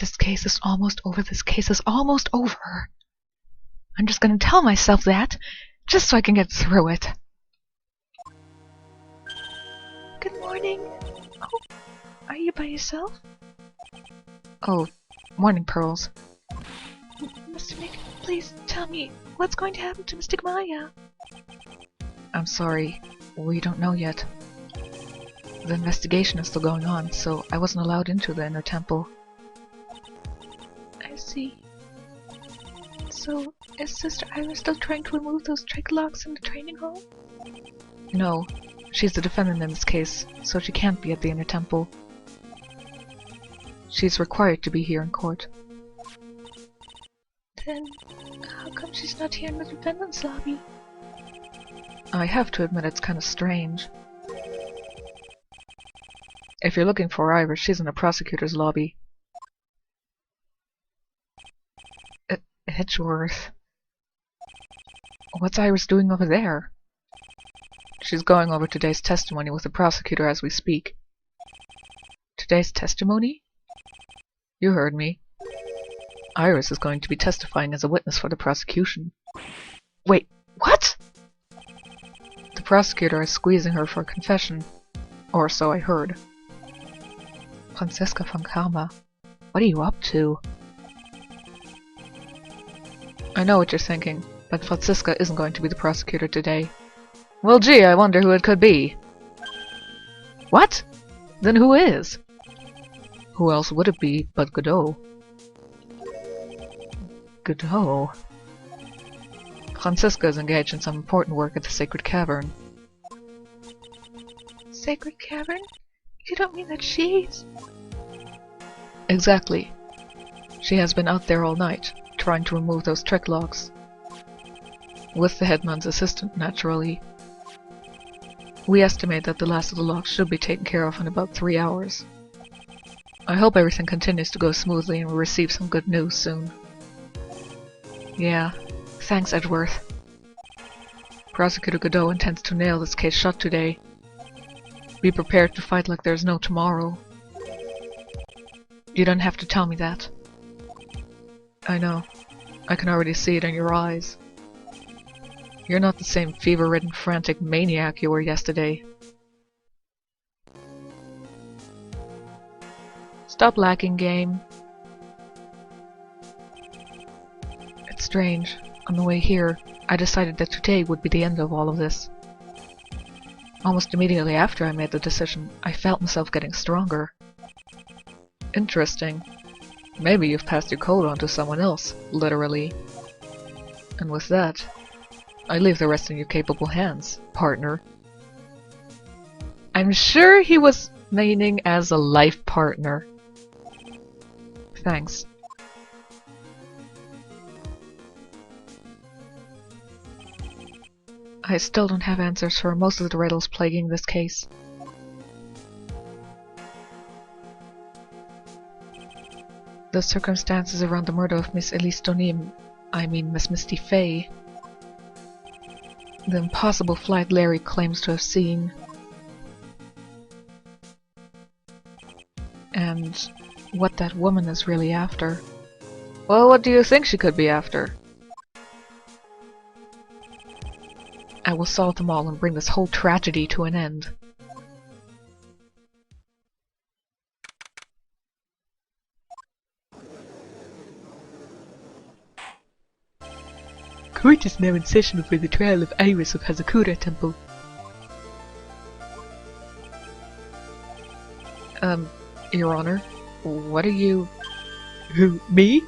This case is almost over. This case is almost over. I'm just gonna tell myself that, just so I can get through it. Good morning. Oh, are you by yourself? Oh, morning, Pearls. Mr. Nick, please tell me, what's going to happen to Mystic Maya? I'm sorry, we don't know yet. The investigation is still going on, so I wasn't allowed into the inner temple. I see. So, is Sister Iris still trying to remove those trick locks in the training hall? No, she's the defendant in this case, so she can't be at the inner temple. She's required to be here in court. Then, how come she's not here in the defendant's lobby? I have to admit it's kind of strange. If you're looking for Iris, she's in the prosecutor's lobby. Edgeworth. What's Iris doing over there? She's going over today's testimony with the prosecutor as we speak. Today's testimony? You heard me. Iris is going to be testifying as a witness for the prosecution. Wait, what? The prosecutor is squeezing her for a confession. Or so I heard. Franziska von Karma, what are you up to? I know what you're thinking, but Franziska isn't going to be the prosecutor today. Well, gee, I wonder who it could be. What? Then who is? Who else would it be but Godot? Godot? Franziska is engaged in some important work at the Sacred Cavern. Sacred Cavern? You don't mean that she's... Exactly. She has been out there all night, trying to remove those trick locks. With the headman's assistant, naturally. We estimate that the last of the locks should be taken care of in about 3 hours. I hope everything continues to go smoothly and we receive some good news soon. Yeah, thanks, Edgeworth. Prosecutor Godot intends to nail this case shut today. Be prepared to fight like there's no tomorrow. You don't have to tell me that. I know. I can already see it in your eyes. You're not the same fever-ridden, frantic maniac you were yesterday. Stop lacking, game. It's strange. On the way here, I decided that today would be the end of all of this. Almost immediately after I made the decision, I felt myself getting stronger. Interesting. Maybe you've passed your code on to someone else, literally. And with that, I leave the rest in your capable hands, partner. I'm sure he was meaning as a life partner. Thanks. I still don't have answers for most of the riddles plaguing this case. The circumstances around the murder of Miss Elise Donim, I mean Miss Misty Fey, the impossible flight Larry claims to have seen, and what that woman is really after. Well, what do you think she could be after? I will solve them all and bring this whole tragedy to an end. Court is now in session for the trial of Iris of Hazakura Temple. Your Honor, what are you... Who, me?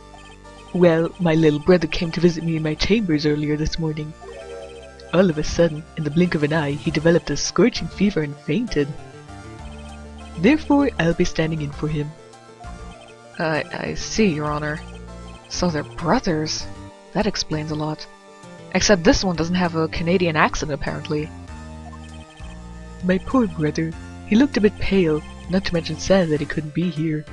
Well, my little brother came to visit me in my chambers earlier this morning. All of a sudden, in the blink of an eye, he developed a scorching fever and fainted. Therefore, I'll be standing in for him. I see, Your Honor. So they're brothers. That explains a lot. Except this one doesn't have a Canadian accent, apparently. My poor brother. He looked a bit pale, not to mention sad that he couldn't be here.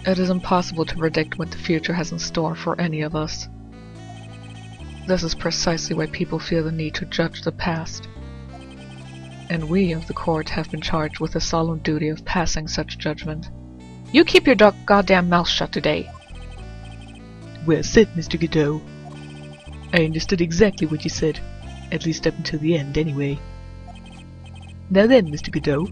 It is impossible to predict what the future has in store for any of us. This is precisely why people feel the need to judge the past. and we of the court have been charged with the solemn duty of passing such judgment. You keep your goddamn mouth shut today. Well said, Mr. Godot. I understood exactly what you said, at least up until the end, anyway. Now then, Mr. Godot.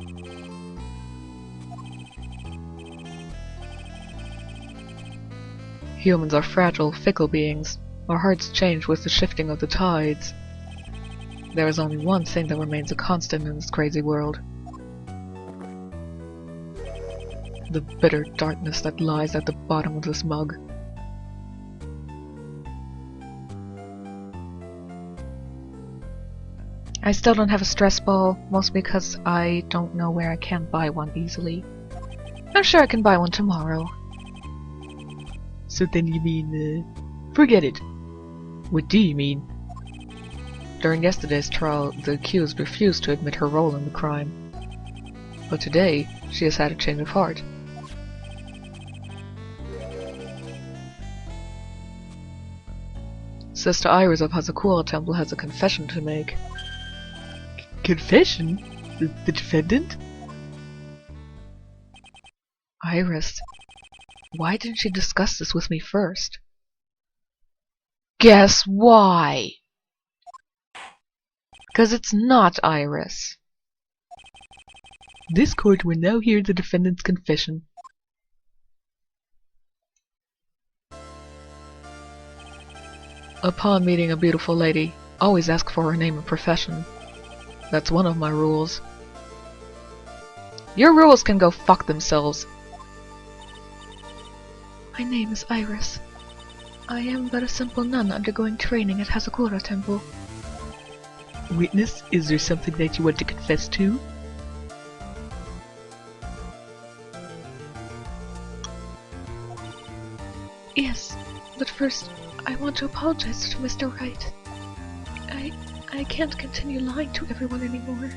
Humans are fragile, fickle beings. Our hearts change with the shifting of the tides. There is only one thing that remains a constant in this crazy world. The bitter darkness that lies at the bottom of this mug. I still don't have a stress ball, mostly because I don't know where I can buy one easily. I'm sure I can buy one tomorrow. So then you mean, forget it. What do you mean? During yesterday's trial, the accused refused to admit her role in the crime. But today, she has had a change of heart. Sister Iris of Hazakura Temple has a confession to make. Confession? The defendant? Iris, why didn't she discuss this with me first? Guess why? 'Cause it's not Iris. This court will now hear the defendant's confession. Upon meeting a beautiful lady, always ask for her name and profession. That's one of my rules. Your rules can go fuck themselves. My name is Iris. I am but a simple nun undergoing training at Hazakura Temple. Witness, is there something that you want to confess to? Yes, but first, I want to apologize to Mr. Wright. I can't continue lying to everyone anymore.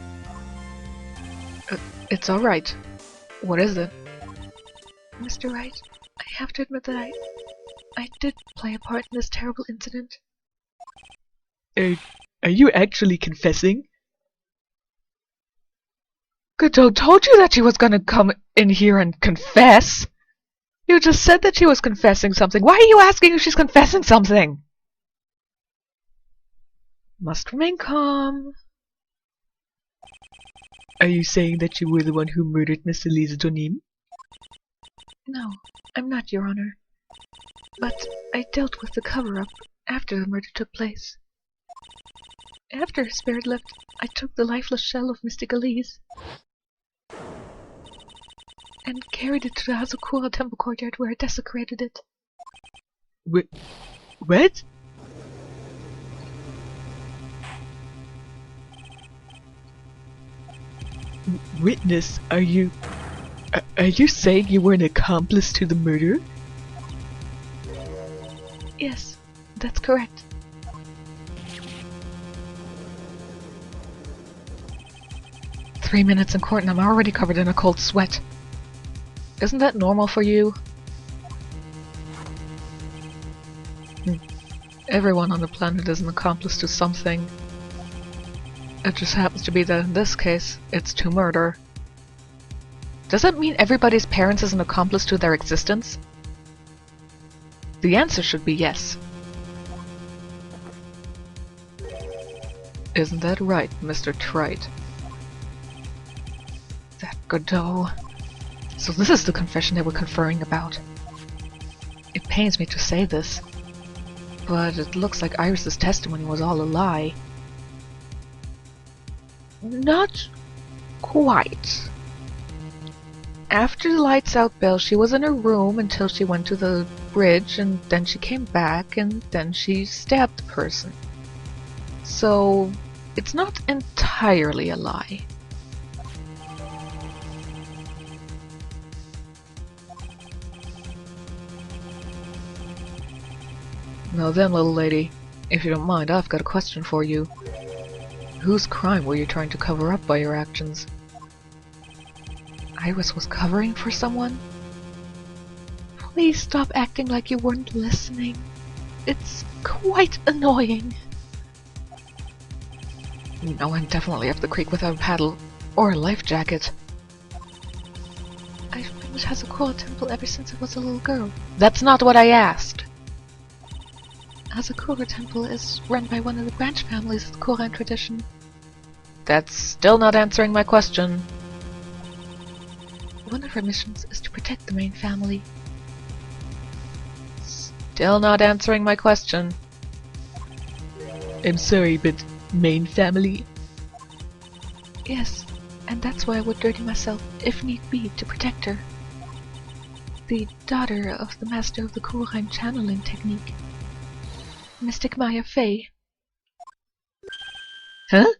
It's alright. What is it? Mr. Wright, I have to admit that I did play a part in this terrible incident. Are you actually confessing? Godot told you that she was gonna come in here and confess! You just said that she was confessing something. Why are you asking if she's confessing something? Must remain calm. Are you saying that you were the one who murdered Miss Elisa Donim? No, I'm not, Your Honor. But I dealt with the cover-up after the murder took place. After her spirit left, I took the lifeless shell of Mystic Elise and carried it to the Hazakura Temple courtyard where I desecrated it. What? Witness, are you saying you were an accomplice to the murder? Yes, that's correct. "3 minutes in court and I'm already covered in a cold sweat. Isn't that normal for you?" Everyone on the planet is an accomplice to something. It just happens to be that in this case, it's to murder. Does that mean everybody's parents is an accomplice to their existence? The answer should be yes. Isn't that right, Mr. Trite? That Godot. So this is the confession they were conferring about. It pains me to say this, but it looks like Iris's testimony was all a lie. Not quite. After the lights out bell, she was in her room until she went to the bridge, and then she came back, and then she stabbed the person. So, it's not entirely a lie. Now then, little lady, if you don't mind, I've got a question for you. Whose crime were you trying to cover up by your actions? Iris was covering for someone? Please stop acting like you weren't listening. It's quite annoying. No one definitely up the creek without a paddle or a life jacket. I've been at Hazakura Temple ever since I was a little girl. That's not what I asked! Hazakura Temple is run by one of the branch families of the Koran tradition. That's still not answering my question. One of our missions is to protect the main family. Still not answering my question. I'm sorry, but main family? Yes, and that's why I would dirty myself, if need be, to protect her. The daughter of the master of the Koran channeling technique. Mystic Maya Fey. Huh?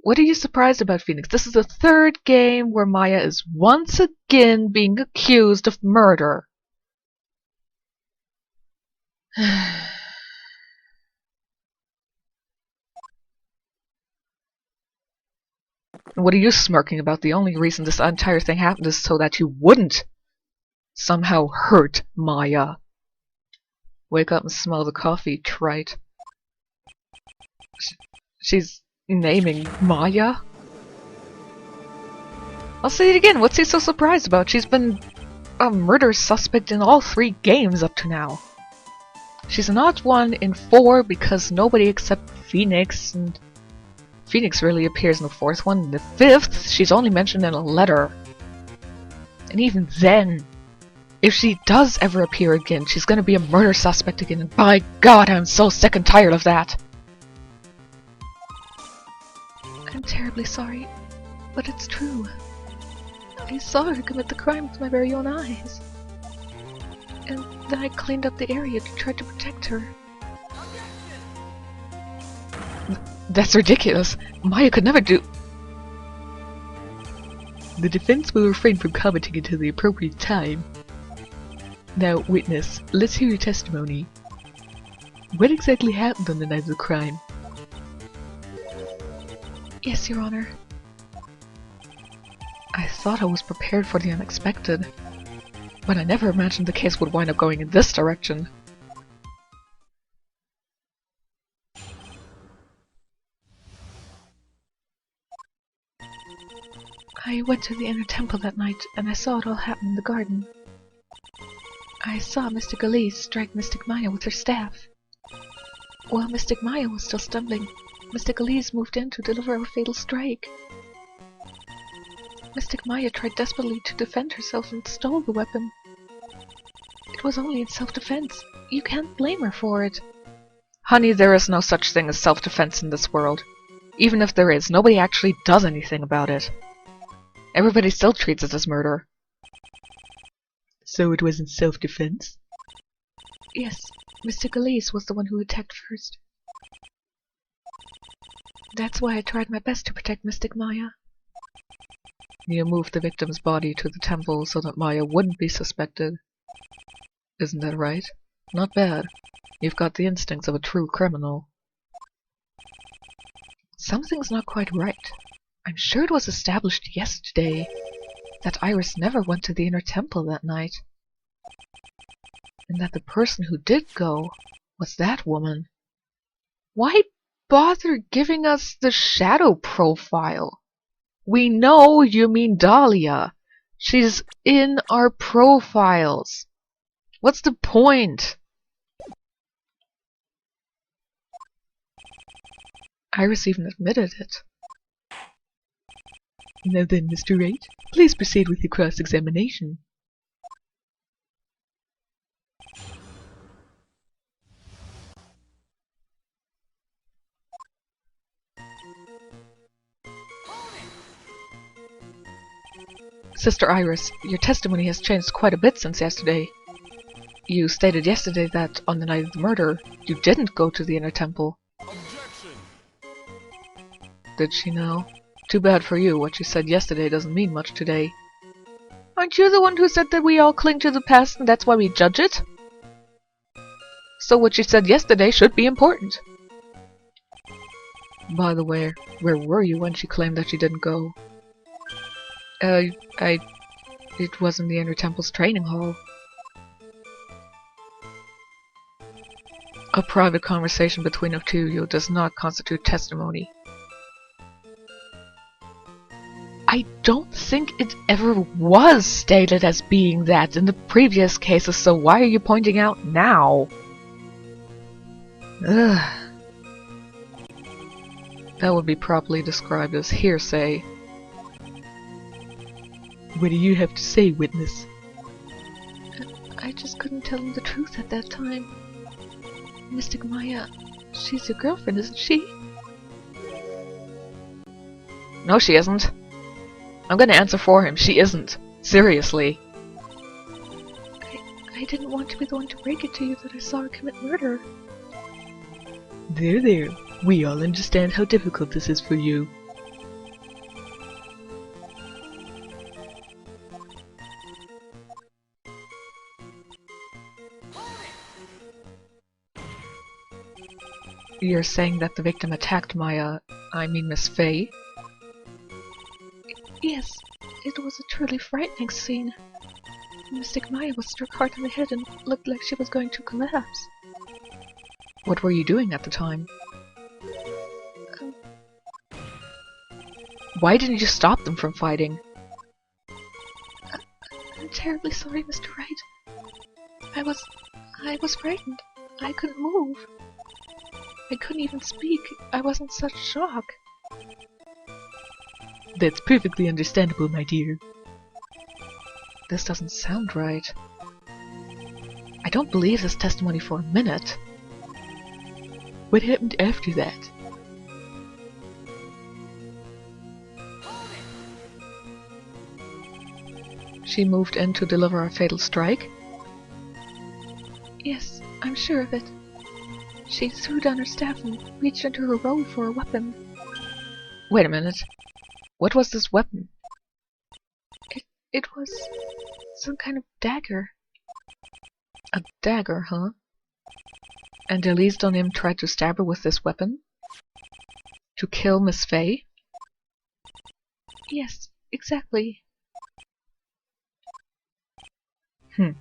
What are you surprised about, Phoenix? This is the third game where Maya is once again being accused of murder. What are you smirking about? The only reason this entire thing happened is so that you wouldn't somehow hurt Maya. Wake up and smell the coffee, trite. She's naming Maya? I'll say it again, what's he so surprised about? She's been a murder suspect in all 3 games up to now. She's not one in 4 because nobody except Phoenix, and Phoenix really appears in the 4th one. In the 5th, she's only mentioned in a letter. And even then, if she does ever appear again, she's gonna be a murder suspect again, and by God, I'm so sick and tired of that! I'm terribly sorry, but it's true. I saw her commit the crime with my very own eyes. And then I cleaned up the area to try to protect her. That's ridiculous! Maya could never do— The defense will refrain from commenting until the appropriate time. Now, witness, let's hear your testimony. What exactly happened on the night of the crime? Yes, Your Honor. I thought I was prepared for the unexpected, but I never imagined the case would wind up going in this direction. I went to the inner temple that night, and I saw it all happen in the garden. I saw Mystic Elise strike Mystic Maya with her staff. While Mystic Maya was still stumbling, Mystic Elise moved in to deliver a fatal strike. Mystic Maya tried desperately to defend herself and stole the weapon. It was only in self-defense. You can't blame her for it. Honey, there is no such thing as self-defense in this world. Even if there is, nobody actually does anything about it. Everybody still treats it as murder. So it wasn't self-defense? Yes, Mystic Elise was the one who attacked first. That's why I tried my best to protect Mystic Maya. You moved the victim's body to the temple so that Maya wouldn't be suspected. Isn't that right? Not bad. You've got the instincts of a true criminal. Something's not quite right. I'm sure it was established yesterday that Iris never went to the inner temple that night. And that the person who did go was that woman. Why bother giving us the shadow profile? We know you mean Dahlia. She's in our profiles. What's the point? Iris even admitted it. Now then, Mr. Wright, please proceed with your cross-examination. Sister Iris, your testimony has changed quite a bit since yesterday. You stated yesterday that on the night of the murder, you didn't go to the inner temple. Objection. Did she know? Too bad for you, what you said yesterday doesn't mean much today. Aren't you the one who said that we all cling to the past and that's why we judge it? So what you said yesterday should be important. By the way, where were you when she claimed that she didn't go? It was in the Inner Temple's training hall. A private conversation between the two of you does not constitute testimony. I don't think it ever was stated as being that in the previous cases, so why are you pointing out now? Ugh. That would be properly described as hearsay. What do you have to say, witness? I just couldn't tell him the truth at that time. Mystic Maya, she's your girlfriend, isn't she? No, she isn't. I'm gonna answer for him. She isn't. Seriously. I didn't want to be the one to break it to you that I saw her commit murder. There, there. We all understand how difficult this is for you. You're saying that the victim attacked Miss Faye? Yes, it was a truly frightening scene. Mystic Maya was struck hard on the head and looked like she was going to collapse. What were you doing at the time? Why didn't you stop them from fighting? I'm terribly sorry, Mr. Wright. I was frightened. I couldn't move. I couldn't even speak. I was in such shock. That's perfectly understandable, my dear. This doesn't sound right. I don't believe this testimony for a minute. What happened after that? She moved in to deliver a fatal strike? Yes, I'm sure of it. She threw down her staff and reached into her robe for a weapon. Wait a minute. What was this weapon? It was some kind of dagger. A dagger, huh? And Elise Donim tried to stab her with this weapon? To kill Miss Faye? Yes, exactly. You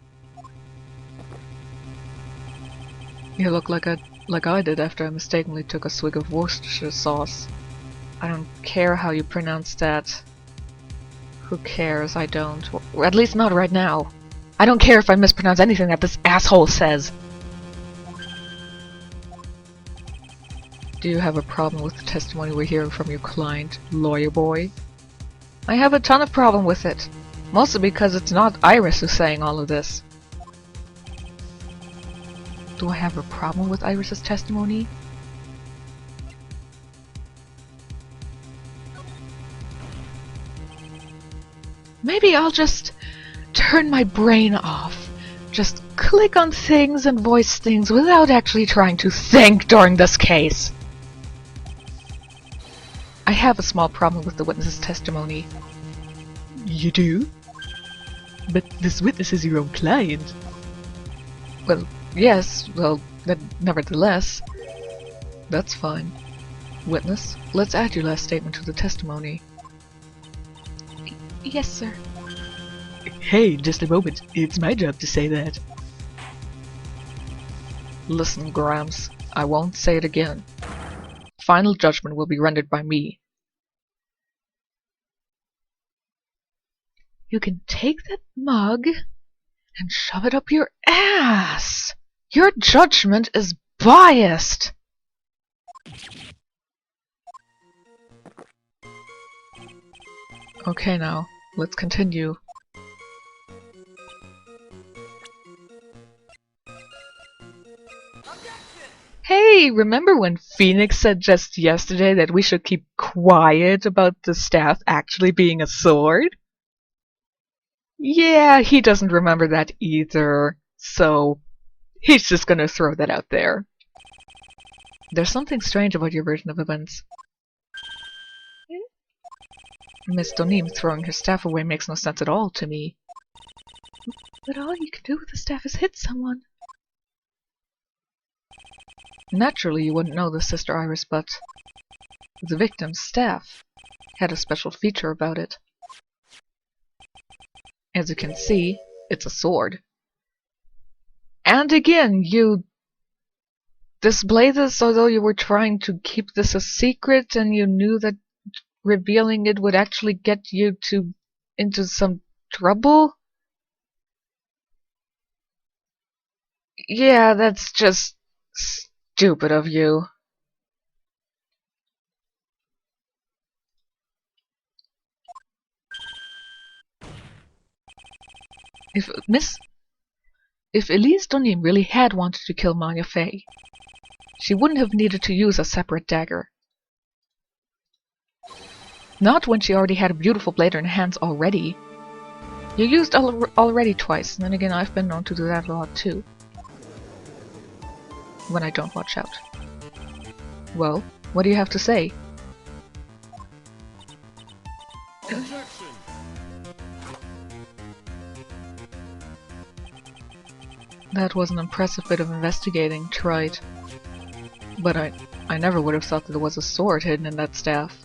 look like I did after I mistakenly took a swig of Worcestershire sauce. I don't care how you pronounce that. Who cares? I don't. Or at least not right now. I don't care if I mispronounce anything that this asshole says. Do you have a problem with the testimony we're hearing from your client, lawyer boy? I have a ton of problem with it. Mostly because it's not Iris who's saying all of this. Do I have a problem with Iris's testimony? Maybe I'll just turn my brain off. Just click on things and voice things without actually trying to think during this case. I have a small problem with the witness's testimony. You do? But this witness is your own client. Well, yes, well, nevertheless. That's fine. Witness, let's add your last statement to the testimony. Yes, sir. Hey, just a moment. It's my job to say that. Listen, Gramps. I won't say it again. Final judgment will be rendered by me. You can take that mug and shove it up your ass! Your judgment is biased! Okay now, let's continue. Hey, remember when Phoenix said just yesterday that we should keep quiet about the staff actually being a sword? Yeah, he doesn't remember that either, so he's just gonna throw that out there. There's something strange about your version of events. Miss Donim throwing her staff away makes no sense at all to me. But all you can do with the staff is hit someone. Naturally, you wouldn't know this, Sister Iris, but the victim's staff had a special feature about it. As you can see, it's a sword. And again, you display this although you were trying to keep this a secret and you knew that revealing it would actually get you into some trouble? Yeah, that's just stupid of you. If Elise Dunham really had wanted to kill Maya Fey, she wouldn't have needed to use a separate dagger. Not when she already had a beautiful blade in her hands already. You used already twice, and then again I've been known to do that a lot too. When I don't watch out. Well, what do you have to say? That was an impressive bit of investigating, tried. But I never would have thought that there was a sword hidden in that staff.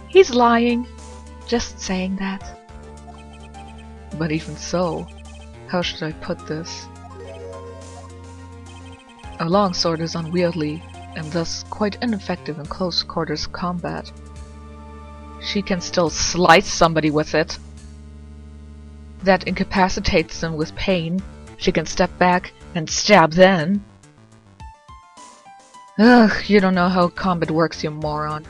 He's lying. Just saying that. But even so, how should I put this? A long sword is unwieldy, and thus quite ineffective in close quarters combat. She can still slice somebody with it. That incapacitates them with pain. She can step back and stab then. Ugh, you don't know how combat works, you moron.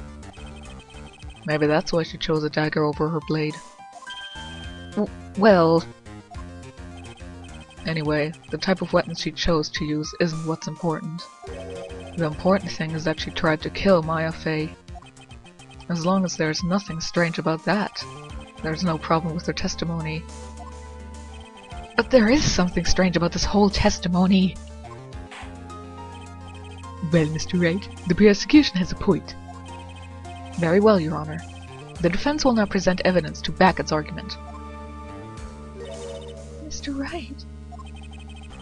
Maybe that's why she chose a dagger over her blade. Well... Anyway, the type of weapon she chose to use isn't what's important. The important thing is that she tried to kill Maya Fey. As long as there's nothing strange about that, there's no problem with her testimony. But there is something strange about this whole testimony. Well, Mr. Wright, the prosecution has a point. Very well, Your Honor. The defense will now present evidence to back its argument. Mr. Wright...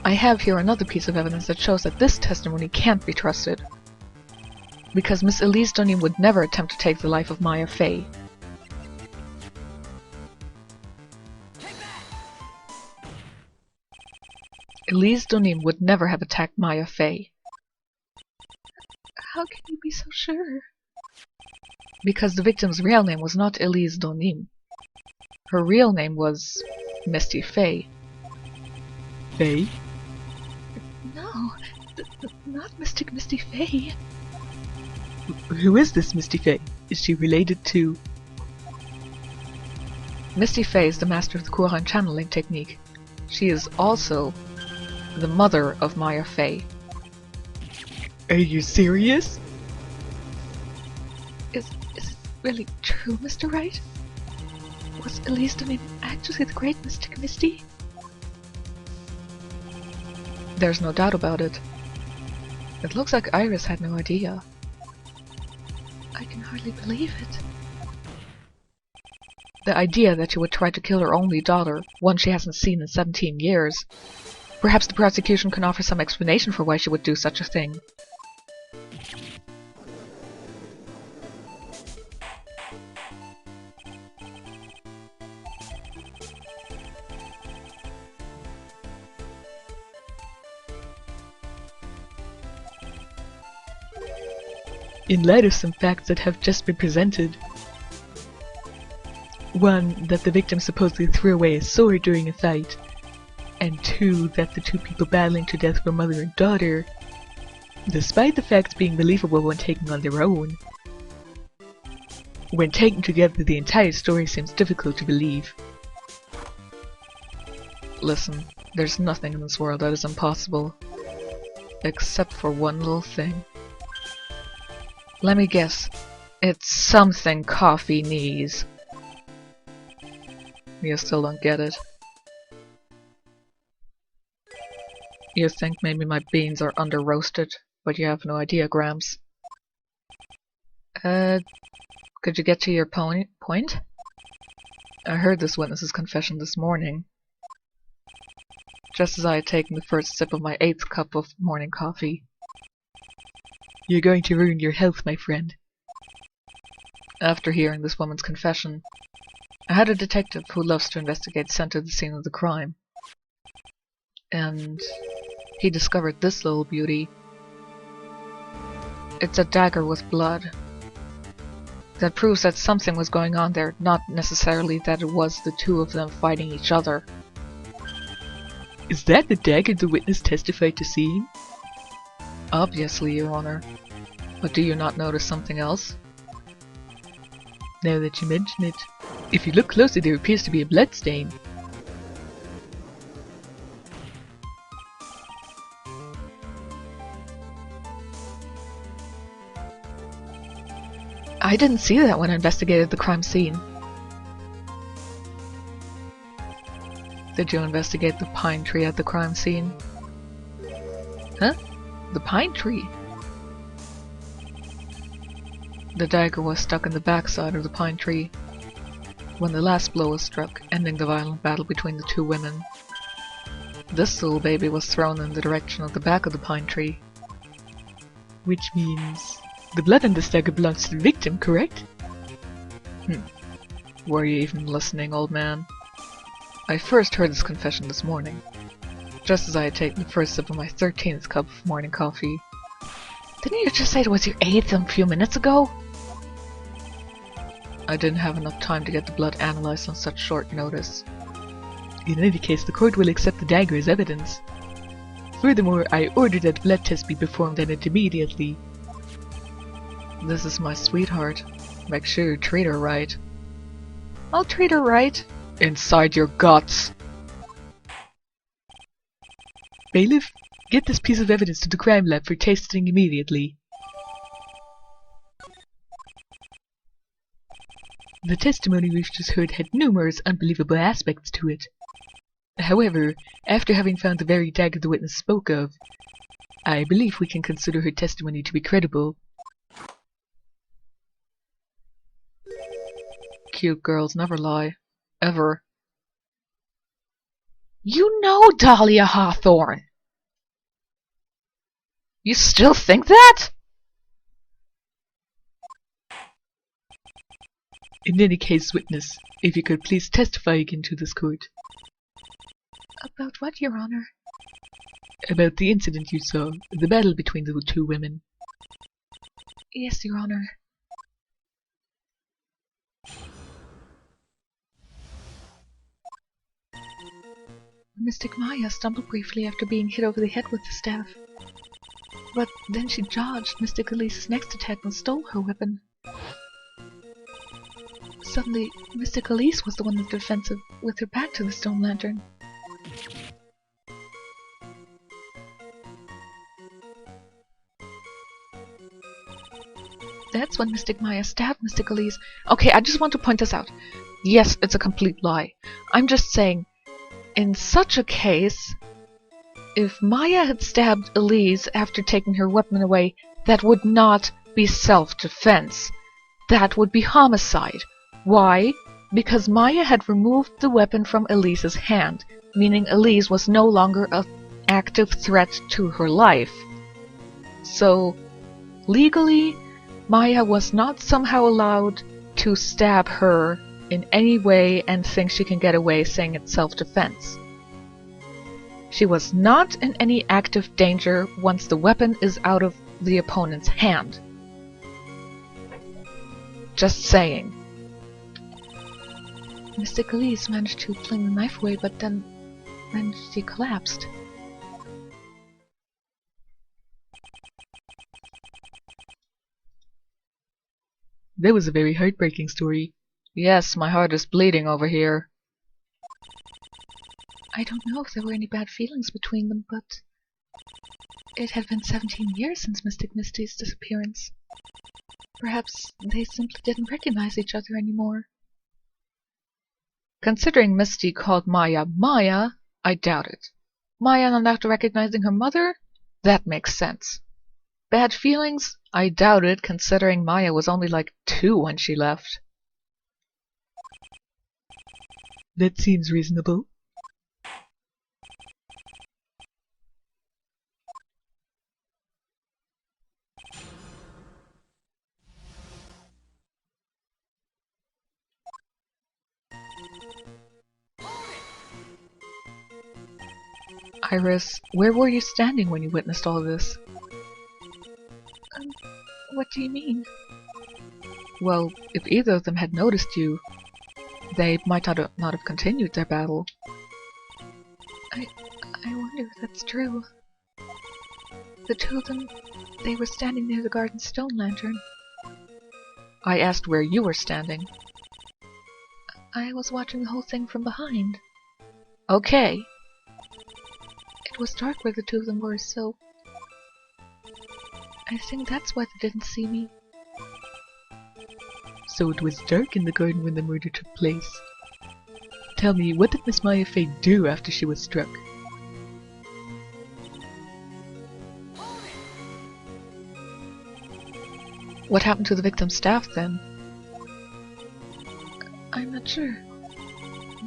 I have here another piece of evidence that shows that this testimony can't be trusted. Because Miss Elise Dunham would never attempt to take the life of Maya Fey. Elise Dunham would never have attacked Maya Fey. How can you be so sure? Because the victim's real name was not Elise Dunham. Her real name was Misty Fey. Fey? No, not Mystic Misty Fey. Who is this Misty Fey? Is she related to... Misty Fey is the master of the Kuran channeling technique. She is also the mother of Maya Fey. Are you serious? Is it really true, Mr. Wright? Was Elise Dunham actually the great Mystic Misty? There's no doubt about it. It looks like Iris had no idea. I can hardly believe it. The idea that she would try to kill her only daughter, one she hasn't seen in 17 years. Perhaps the prosecution can offer some explanation for why she would do such a thing. In light of some facts that have just been presented. One, that the victim supposedly threw away a sword during a fight. And two, that the two people battling to death were mother and daughter. Despite the facts being believable when taken on their own. When taken together, the entire story seems difficult to believe. Listen, there's nothing in this world that is impossible. Except for one little thing. Let me guess. It's something coffee needs. You still don't get it. You think maybe my beans are under-roasted, but you have no idea, Gramps. Could you get to your point? I heard this witness's confession this morning. Just as I had taken the first sip of my 8th cup of morning coffee. You're going to ruin your health, my friend. After hearing this woman's confession, I had a detective who loves to investigate sent to the scene of the crime. And he discovered this little beauty. It's a dagger with blood, That proves that something was going on there, not necessarily that it was the two of them fighting each other. Is that the dagger the witness testified to seeing? Obviously, Your Honor. But do you not notice something else? Now that you mention it, if you look closely there appears to be a blood stain. I didn't see that when I investigated the crime scene. Did you investigate the pine tree at the crime scene? Huh? The pine tree? The dagger was stuck in the backside of the pine tree when the last blow was struck, ending the violent battle between the two women. This little baby was thrown in the direction of the back of the pine tree. Which means the blood on this dagger belongs to the victim, correct? Were you even listening, old man? I first heard this confession this morning, just as I had taken the first sip of my 13th cup of morning coffee. Didn't you just say it was your 8th a few minutes ago? I didn't have enough time to get the blood analyzed on such short notice. In any case, the court will accept the dagger as evidence. Furthermore, I ordered that blood test be performed on it immediately. This is my sweetheart. Make sure you treat her right. I'll treat her right. Inside your guts. Bailiff, get this piece of evidence to the crime lab for testing immediately. The testimony we've just heard had numerous unbelievable aspects to it. However, after having found the very dagger the witness spoke of, I believe we can consider her testimony to be credible. Cute girls never lie. Ever. You know Dahlia Hawthorne! You still think that? In any case, witness, if you could please testify again to this court. About what, Your Honor? About the incident you saw, the battle between the two women. Yes, Your Honor. Mystic Maya stumbled briefly after being hit over the head with the staff. But then she dodged Mystic Elise's next attack and stole her weapon. Suddenly, Mystic Elise was the one on the defensive, with her back to the stone lantern. That's when Mystic Maya stabbed Mystic Elise. Okay, I just want to point this out. Yes, it's a complete lie. I'm just saying, in such a case, if Maya had stabbed Elise after taking her weapon away, that would not be self-defense. That would be homicide. Why? Because Maya had removed the weapon from Elise's hand, meaning Elise was no longer an active threat to her life. So, legally, Maya was not somehow allowed to stab her in any way and think she can get away saying it's self-defense. She was not in any active danger once the weapon is out of the opponent's hand. Just saying. Mystic Elise managed to fling the knife away, but then she collapsed. That was a very heartbreaking story. Yes, my heart is bleeding over here. I don't know if there were any bad feelings between them, but it had been 17 years since Mystic Misty's disappearance. Perhaps they simply didn't recognize each other anymore. Considering Misty called Maya Maya, I doubt it. Maya not recognizing her mother? That makes sense. Bad feelings? I doubt it, considering Maya was only like 2 when she left. That seems reasonable. Iris, where were you standing when you witnessed all this? What do you mean? Well, if either of them had noticed you, they might not have continued their battle. I wonder if that's true. The two of them, they were standing near the garden stone lantern. I asked where you were standing. I was watching the whole thing from behind. Okay. It was dark where the two of them were, so I think that's why they didn't see me. So it was dark in the garden when the murder took place. Tell me, what did Miss Maya Fey do after she was struck? What happened to the victim's staff then? I'm not sure.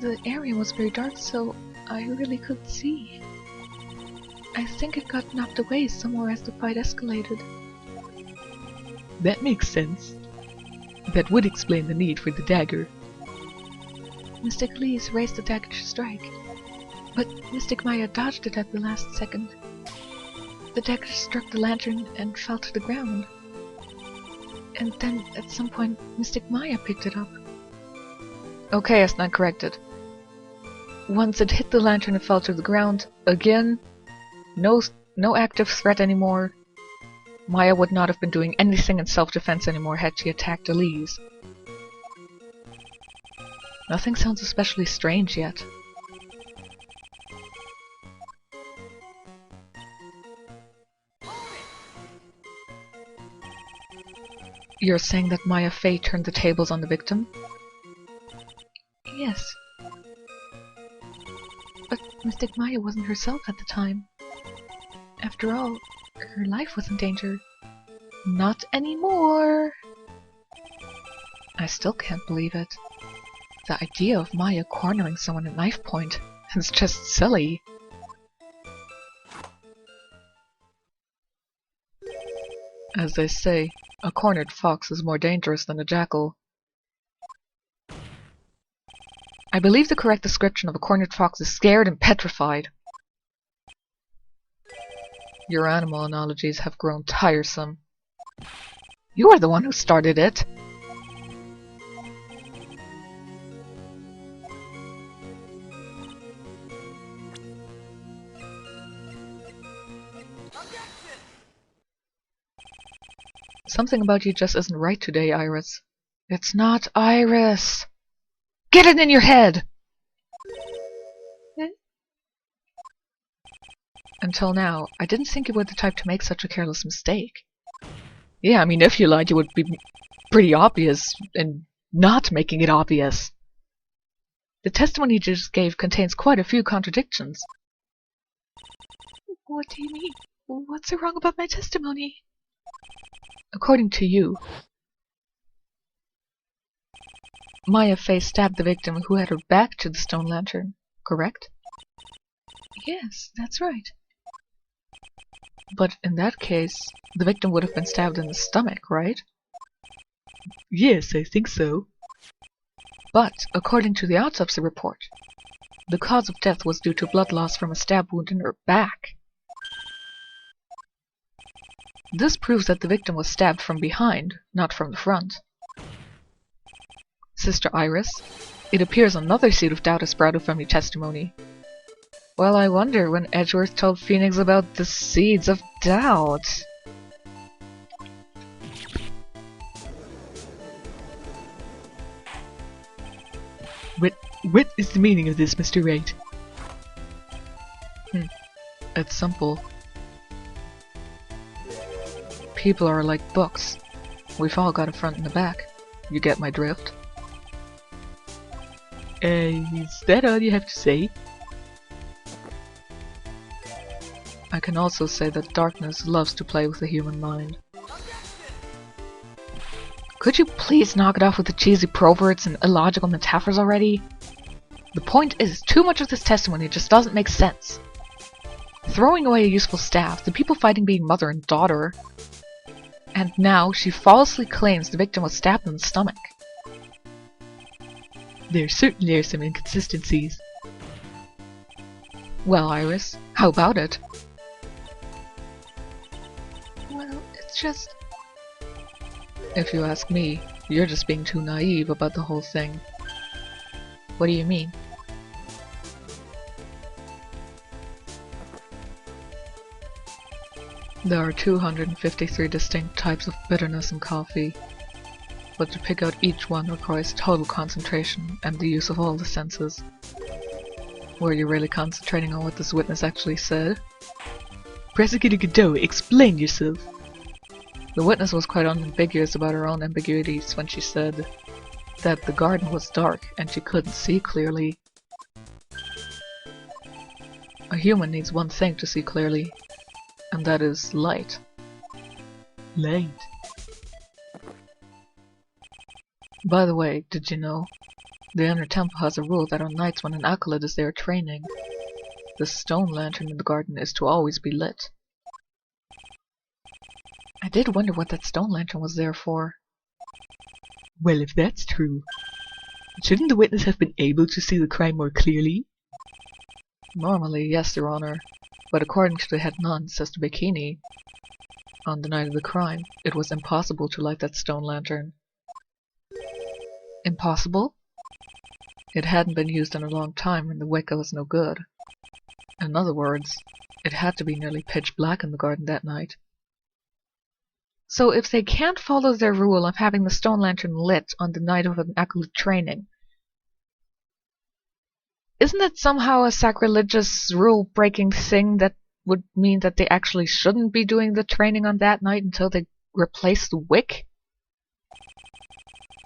The area was very dark, so I really couldn't see. I think it got knocked away somewhere as the fight escalated. That makes sense. That would explain the need for the dagger. Mystic Lees raised the dagger to strike, but Mystic Maya dodged it at the last second. The dagger struck the lantern and fell to the ground. And then, at some point, Mystic Maya picked it up. Okay, I stand corrected. Once it hit the lantern and fell to the ground, again, no active threat anymore. Maya would not have been doing anything in self-defense anymore had she attacked Elise. Nothing sounds especially strange yet. You're saying that Maya Fey turned the tables on the victim? Yes. But Mystic Maya wasn't herself at the time. After all, her life was in danger. Not anymore! I still can't believe it. The idea of Maya cornering someone at knife point is just silly. As they say, a cornered fox is more dangerous than a jackal. I believe the correct description of a cornered fox is scared and petrified. Your animal analogies have grown tiresome. You are the one who started it! Something about you just isn't right today, Iris. It's not Iris! Get it in your head! Until now, I didn't think you were the type to make such a careless mistake. Yeah, I mean, if you lied, it would be pretty obvious, and not making it obvious. The testimony you just gave contains quite a few contradictions. What do you mean? What's so wrong about my testimony? According to you, Maya Fey stabbed the victim who had her back to the stone lantern, correct? Yes, that's right. But in that case, the victim would have been stabbed in the stomach, right? Yes, I think so. But, according to the autopsy report, the cause of death was due to blood loss from a stab wound in her back. This proves that the victim was stabbed from behind, not from the front. Sister Iris, it appears another seed of doubt has sprouted from your testimony. Well, I wonder when Edgeworth told Phoenix about the seeds of doubt. What is the meaning of this, Mr. Wright? It's simple. People are like books. We've all got a front and a back. You get my drift? Is that all you have to say? I can also say that darkness loves to play with the human mind. Could you please knock it off with the cheesy proverbs and illogical metaphors already? The point is, too much of this testimony just doesn't make sense. Throwing away a useful staff, the people fighting being mother and daughter, and now she falsely claims the victim was stabbed in the stomach. There certainly are some inconsistencies. Well, Iris, how about it? Well, it's just... If you ask me, You're just being too naive about the whole thing. What do you mean? There are 253 distinct types of bitterness in coffee, but to pick out each one requires total concentration and the use of all the senses. Were you really concentrating on what this witness actually said? Prosecutor Godot, explain yourself. The witness was quite unambiguous about her own ambiguities when she said that the garden was dark and she couldn't see clearly. A human needs one thing to see clearly, and that is light. Light? By the way, did you know? The Inner Temple has a rule that on nights when an acolyte is there training, the stone lantern in the garden is to always be lit. I did wonder what that stone lantern was there for. Well, if that's true, shouldn't the witness have been able to see the crime more clearly? Normally, yes, Your Honor, but according to the head nun, Sister Bikini, on the night of the crime, it was impossible to light that stone lantern. Impossible? It hadn't been used in a long time and the wick was no good. In other words, it had to be nearly pitch black in the garden that night. So if they can't follow their rule of having the stone lantern lit on the night of an acolyte training, isn't that somehow a sacrilegious rule-breaking thing that would mean that they actually shouldn't be doing the training on that night until they replace the wick?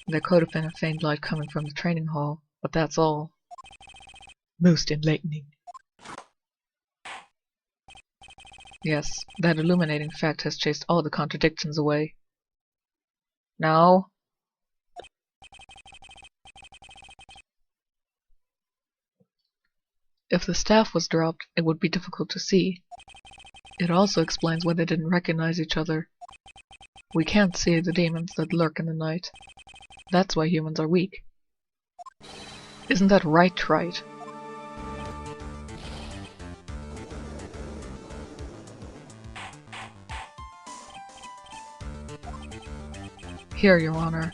There could have been a faint light coming from the training hall, but that's all. Most enlightening. Yes, that illuminating fact has chased all the contradictions away. Now, if the staff was dropped, it would be difficult to see. It also explains why they didn't recognize each other. We can't see the demons that lurk in the night. That's why humans are weak. Isn't that right? Here, Your Honor.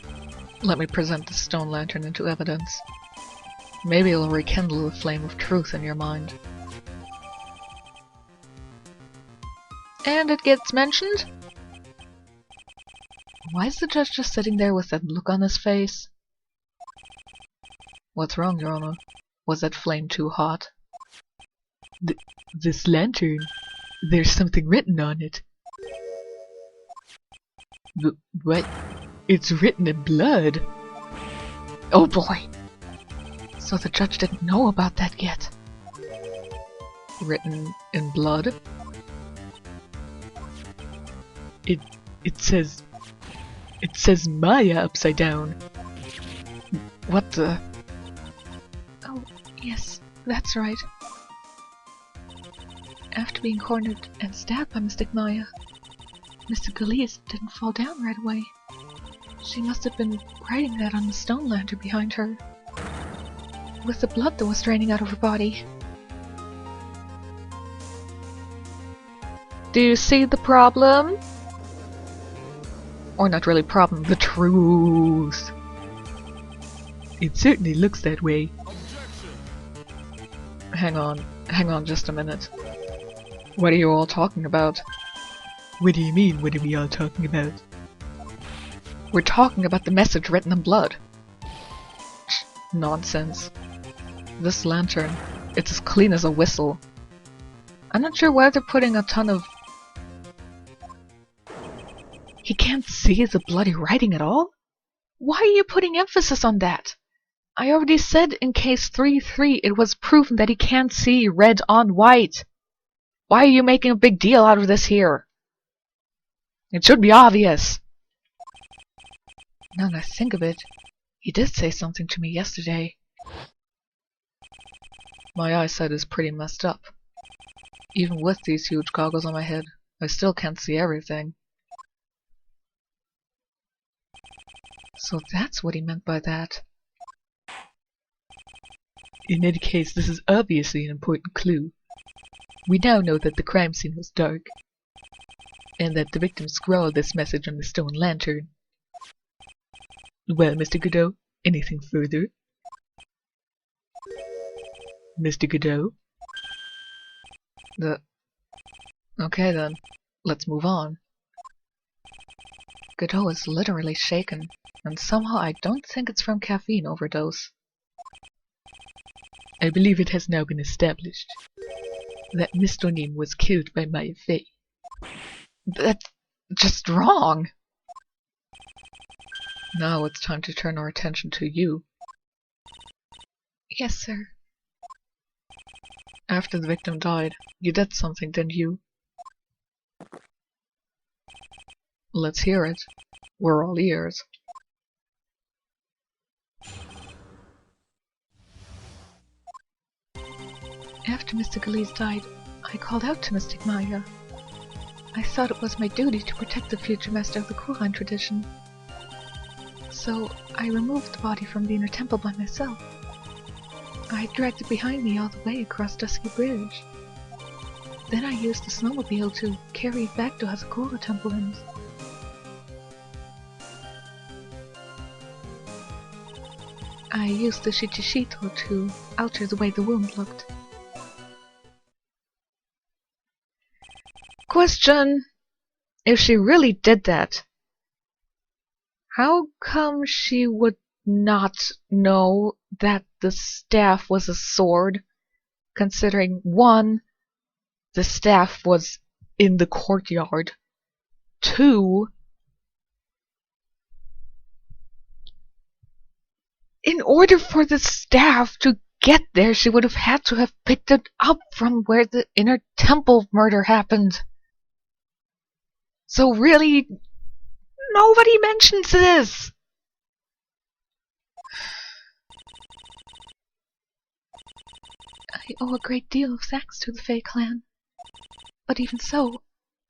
Let me present the stone lantern into evidence. Maybe it'll rekindle the flame of truth in your mind. And it gets mentioned? Why is the judge just sitting there with that look on his face? What's wrong, Your Honor? Was that flame too hot? This lantern, there's something written on it. What? It's written in blood. Oh boy! So the judge didn't know about that yet. Written in blood? It says Maya upside down. What the? Oh, yes, that's right. After being cornered and stabbed by Mystic Maya, Mystic Elise didn't fall down right away. She must have been writing that on the stone lantern behind her, with the blood that was draining out of her body. Do you see the problem? Or not really problem, the truth. It certainly looks that way. Hang on just a minute. What are you all talking about? What do you mean, what are we all talking about? We're talking about the message written in blood. Nonsense. This lantern, it's as clean as a whistle. I'm not sure why they're putting a ton of... He can't see the bloody writing at all? Why are you putting emphasis on that? I already said in case 3-3 it was proven that he can't see red on white. Why are you making a big deal out of this here? It should be obvious. Now that I think of it, he did say something to me yesterday. My eyesight is pretty messed up. Even with these huge goggles on my head, I still can't see everything. So that's what he meant by that. In any case, this is obviously an important clue. We now know that the crime scene was dark, and that the victim scrawled this message on the stone lantern. Well, Mr. Godot, anything further? Mr. Godot? Okay then, let's move on. Godot is literally shaken, and somehow I don't think it's from caffeine overdose. I believe it has now been established that Mr. Nim was killed by Maya Fey. That's just wrong! Now it's time to turn our attention to you. Yes, sir. After the victim died, you did something, didn't you? Let's hear it. We're all ears. After Mr. Galiz died, I called out to Mystic Maya. I thought it was my duty to protect the future master of the Quran tradition. So I removed the body from the inner temple by myself. I dragged it behind me all the way across Dusky Bridge. Then I used the snowmobile to carry it back to Hazakura Temple Inns. I used the Shichishito to alter the way the wound looked. Question! If she really did that, how come she would not know that the staff was a sword, considering 1, the staff was in the courtyard, 2, in order for the staff to get there, she would have had to have picked it up from where the inner temple murder happened. So really, nobody mentions this! I owe a great deal of thanks to the Fae clan. But even so,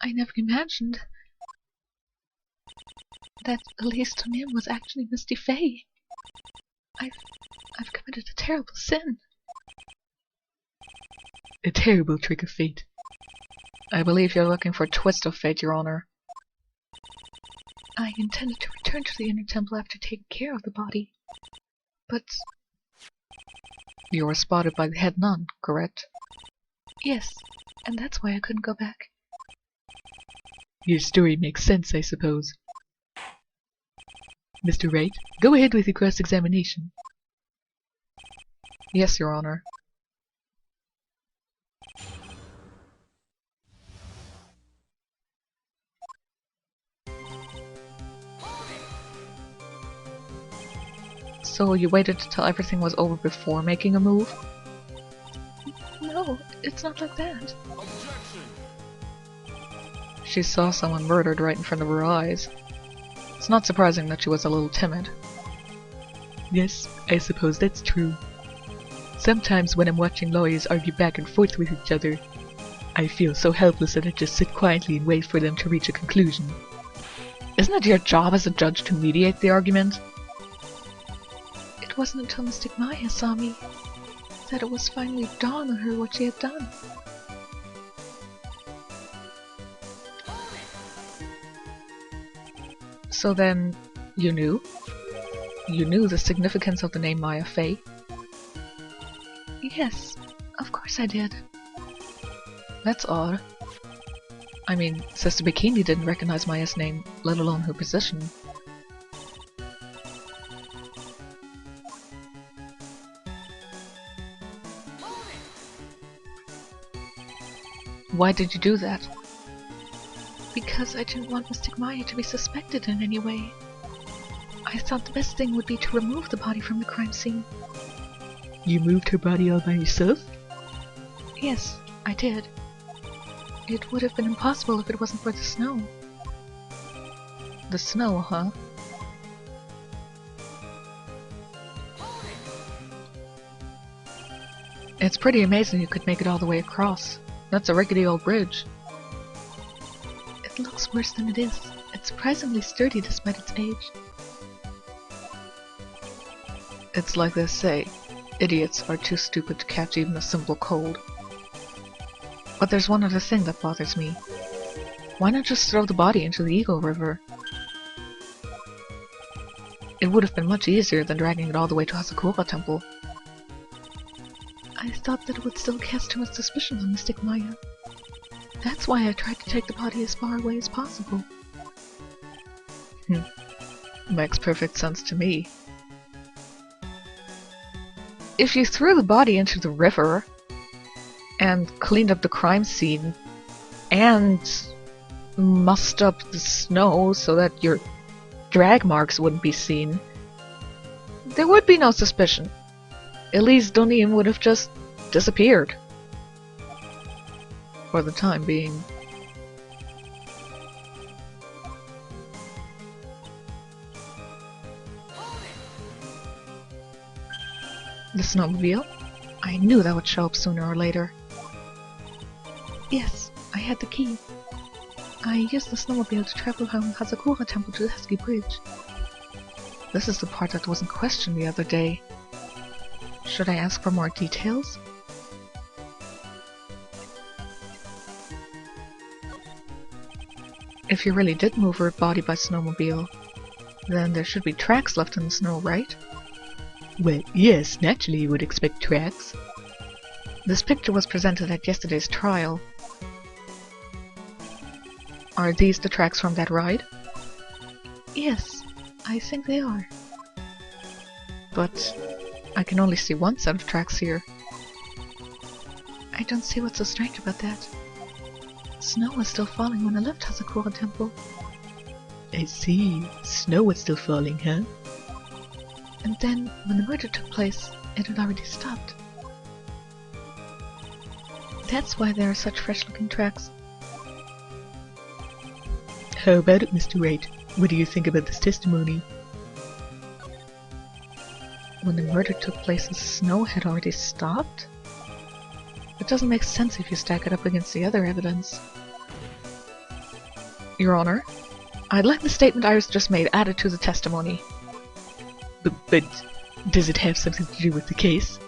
I never imagined that Elise Tonim was actually Misty Fae. I've committed a terrible sin. A terrible trick of fate. I believe you're looking for a twist of fate, Your Honor. I intended to return to the inner temple after taking care of the body. But you were spotted by the head nun, correct? yes, and that's why I couldn't go back. Your story makes sense, I suppose. Mr. Wright, go ahead with your cross-examination. Yes, Your Honor. So you waited till everything was over before making a move? No, it's not like that. She saw someone murdered right in front of her eyes. It's not surprising that she was a little timid. Yes, I suppose that's true. Sometimes when I'm watching lawyers argue back and forth with each other, I feel so helpless that I just sit quietly and wait for them to reach a conclusion. Isn't it your job as a judge to mediate the argument? It wasn't until Mystic Maya saw me that it was finally dawned on her what she had done. So then, you knew? You knew the significance of the name Maya Fey? Yes, of course I did. That's odd. I mean, Sister Bikini didn't recognize Maya's name, let alone her position. Why did you do that? Because I didn't want Mystic Maya to be suspected in any way. I thought the best thing would be to remove the body from the crime scene. You moved her body all by yourself? Yes, I did. It would have been impossible if it wasn't for the snow. The snow, huh? It's pretty amazing you could make it all the way across. That's a rickety old bridge. It looks worse than it is. It's surprisingly sturdy despite its age. It's like they say, idiots are too stupid to catch even a simple cold. But there's one other thing that bothers me. Why not just throw the body into the Eagle River? It would have been much easier than dragging it all the way to Hasakura Temple. I thought that it would still cast too much suspicion on Mystic Maya. That's why I tried to take the body as far away as possible. Makes perfect sense to me. If you threw the body into the river and cleaned up the crime scene and mussed up the snow so that your drag marks wouldn't be seen, there would be no suspicion. Elise Dunham would have just disappeared. For the time being. The snowmobile? I knew that would show up sooner or later. Yes, I had the key. I used the snowmobile to travel from Hasakura Temple to the Husky Bridge. This is the part that wasn't questioned the other day. Should I ask for more details? If you really did move her body by snowmobile, then there should be tracks left in the snow, right? Well, yes, naturally you would expect tracks. This picture was presented at yesterday's trial. Are these the tracks from that ride? Yes, I think they are. But I can only see one set of tracks here. I don't see what's so strange about that. Snow was still falling when I left Hasakura Temple. I see. Snow was still falling, huh? And then, when the murder took place, it had already stopped. That's why there are such fresh-looking tracks. How about it, Mr. Wright? What do you think about this testimony? When the murder took place, the snow had already stopped? It doesn't make sense if you stack it up against the other evidence. Your Honor, I'd like the statement Iris just made added to the testimony. But does it have something to do with the case?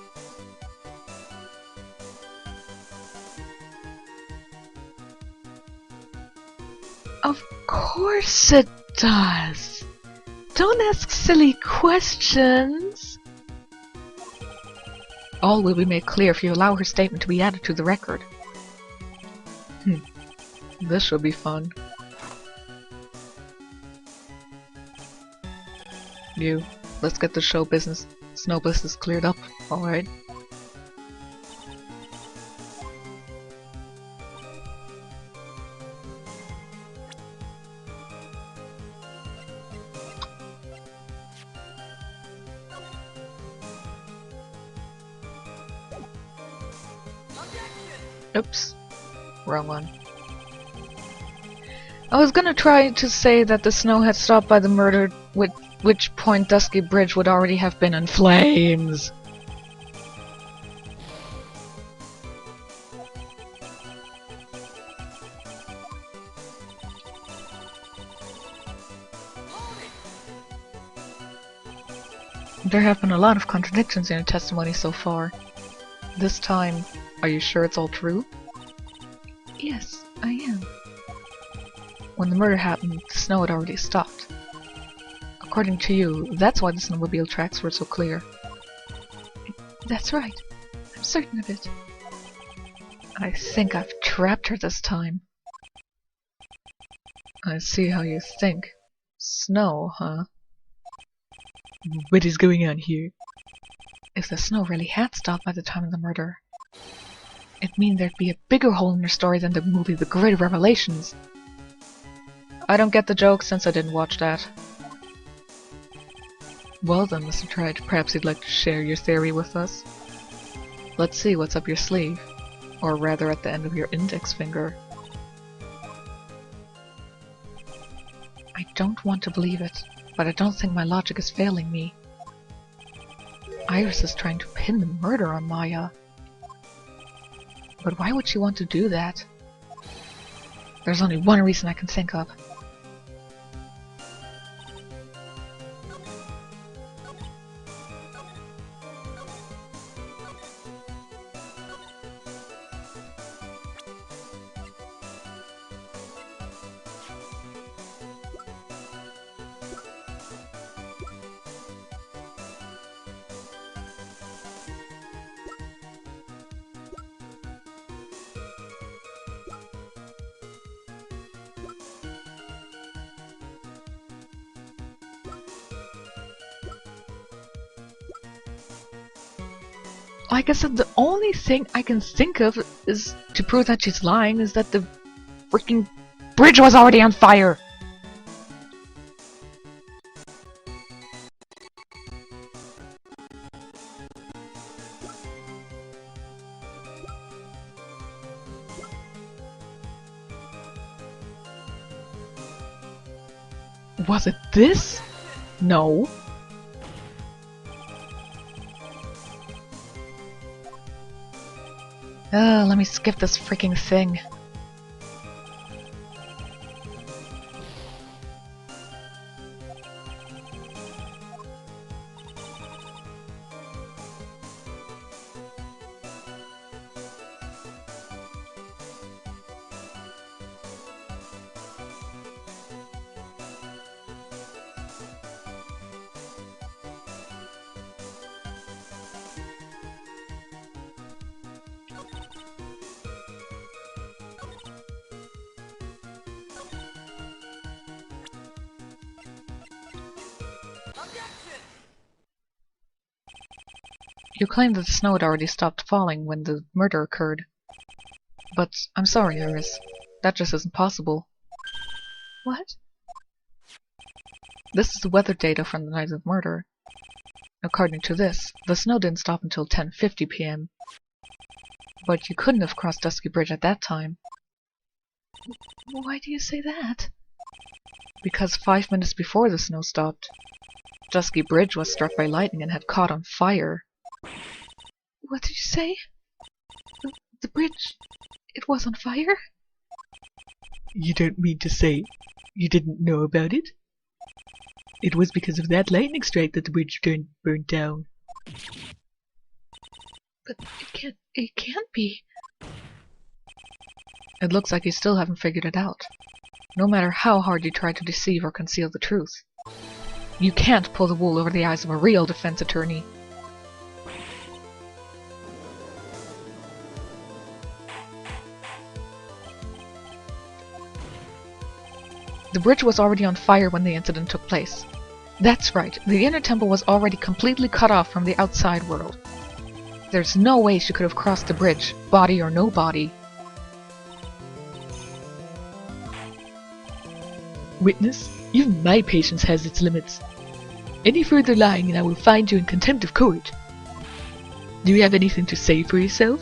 Of course it does! Don't ask silly questions! All will be made clear if you allow her statement to be added to the record. This should be fun. Let's get the snow business cleared up, alright? Oops. Wrong one. I was gonna try to say that the snow had stopped by the murder, with which point Dusky Bridge would already have been in flames. There have been a lot of contradictions in your testimony so far. This time, are you sure it's all true? Yes, I am. When the murder happened, the snow had already stopped. According to you, that's why the snowmobile tracks were so clear. That's right. I'm certain of it. I think I've trapped her this time. I see how you think. Snow, huh? What is going on here? If the snow really had stopped by the time of the murder, it'd mean there'd be a bigger hole in your story than the movie The Great Revelations. I don't get the joke since I didn't watch that. Well then, Mr. Tride, perhaps you'd like to share your theory with us? Let's see what's up your sleeve. Or rather at the end of your index finger. I don't want to believe it, but I don't think my logic is failing me. Iris is trying to pin the murder on Maya. But why would she want to do that? There's only one reason I can think of. Like I said, the only thing I can think of is to prove that she's lying is that the freaking bridge was already on fire! Was it this? No. Let me skip this freaking thing. You claim that the snow had already stopped falling when the murder occurred. But I'm sorry, Iris. That just isn't possible. What? This is the weather data from the night of the murder. According to this, the snow didn't stop until 10:50 p.m. But you couldn't have crossed Dusky Bridge at that time. Why do you say that? Because 5 minutes before the snow stopped, Dusky Bridge was struck by lightning and had caught on fire. What did you say? The bridge... it was on fire? You don't mean to say you didn't know about it? It was because of that lightning strike that the bridge burned down. But it can't be. It looks like you still haven't figured it out. No matter how hard you try to deceive or conceal the truth. You can't pull the wool over the eyes of a real defense attorney. The bridge was already on fire when the incident took place. That's right, the inner temple was already completely cut off from the outside world. There's no way she could have crossed the bridge, body or no body. Witness, even my patience has its limits. Any further lying and I will find you in contempt of court. Do you have anything to say for yourself?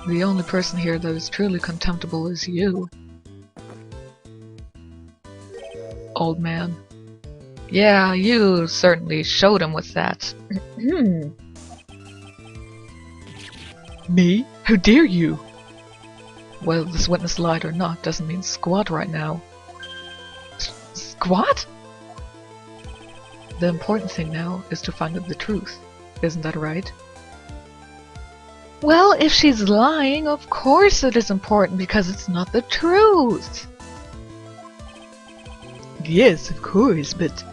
The only person here that is truly contemptible is you. Old man. Yeah, you certainly showed him with that. Me? How dare you? Whether this witness lied or not doesn't mean squat right now. Squat? The important thing now is to find out the truth. Isn't that right? Well, if she's lying, of course it is important because it's not the truth. Yes, of course, but...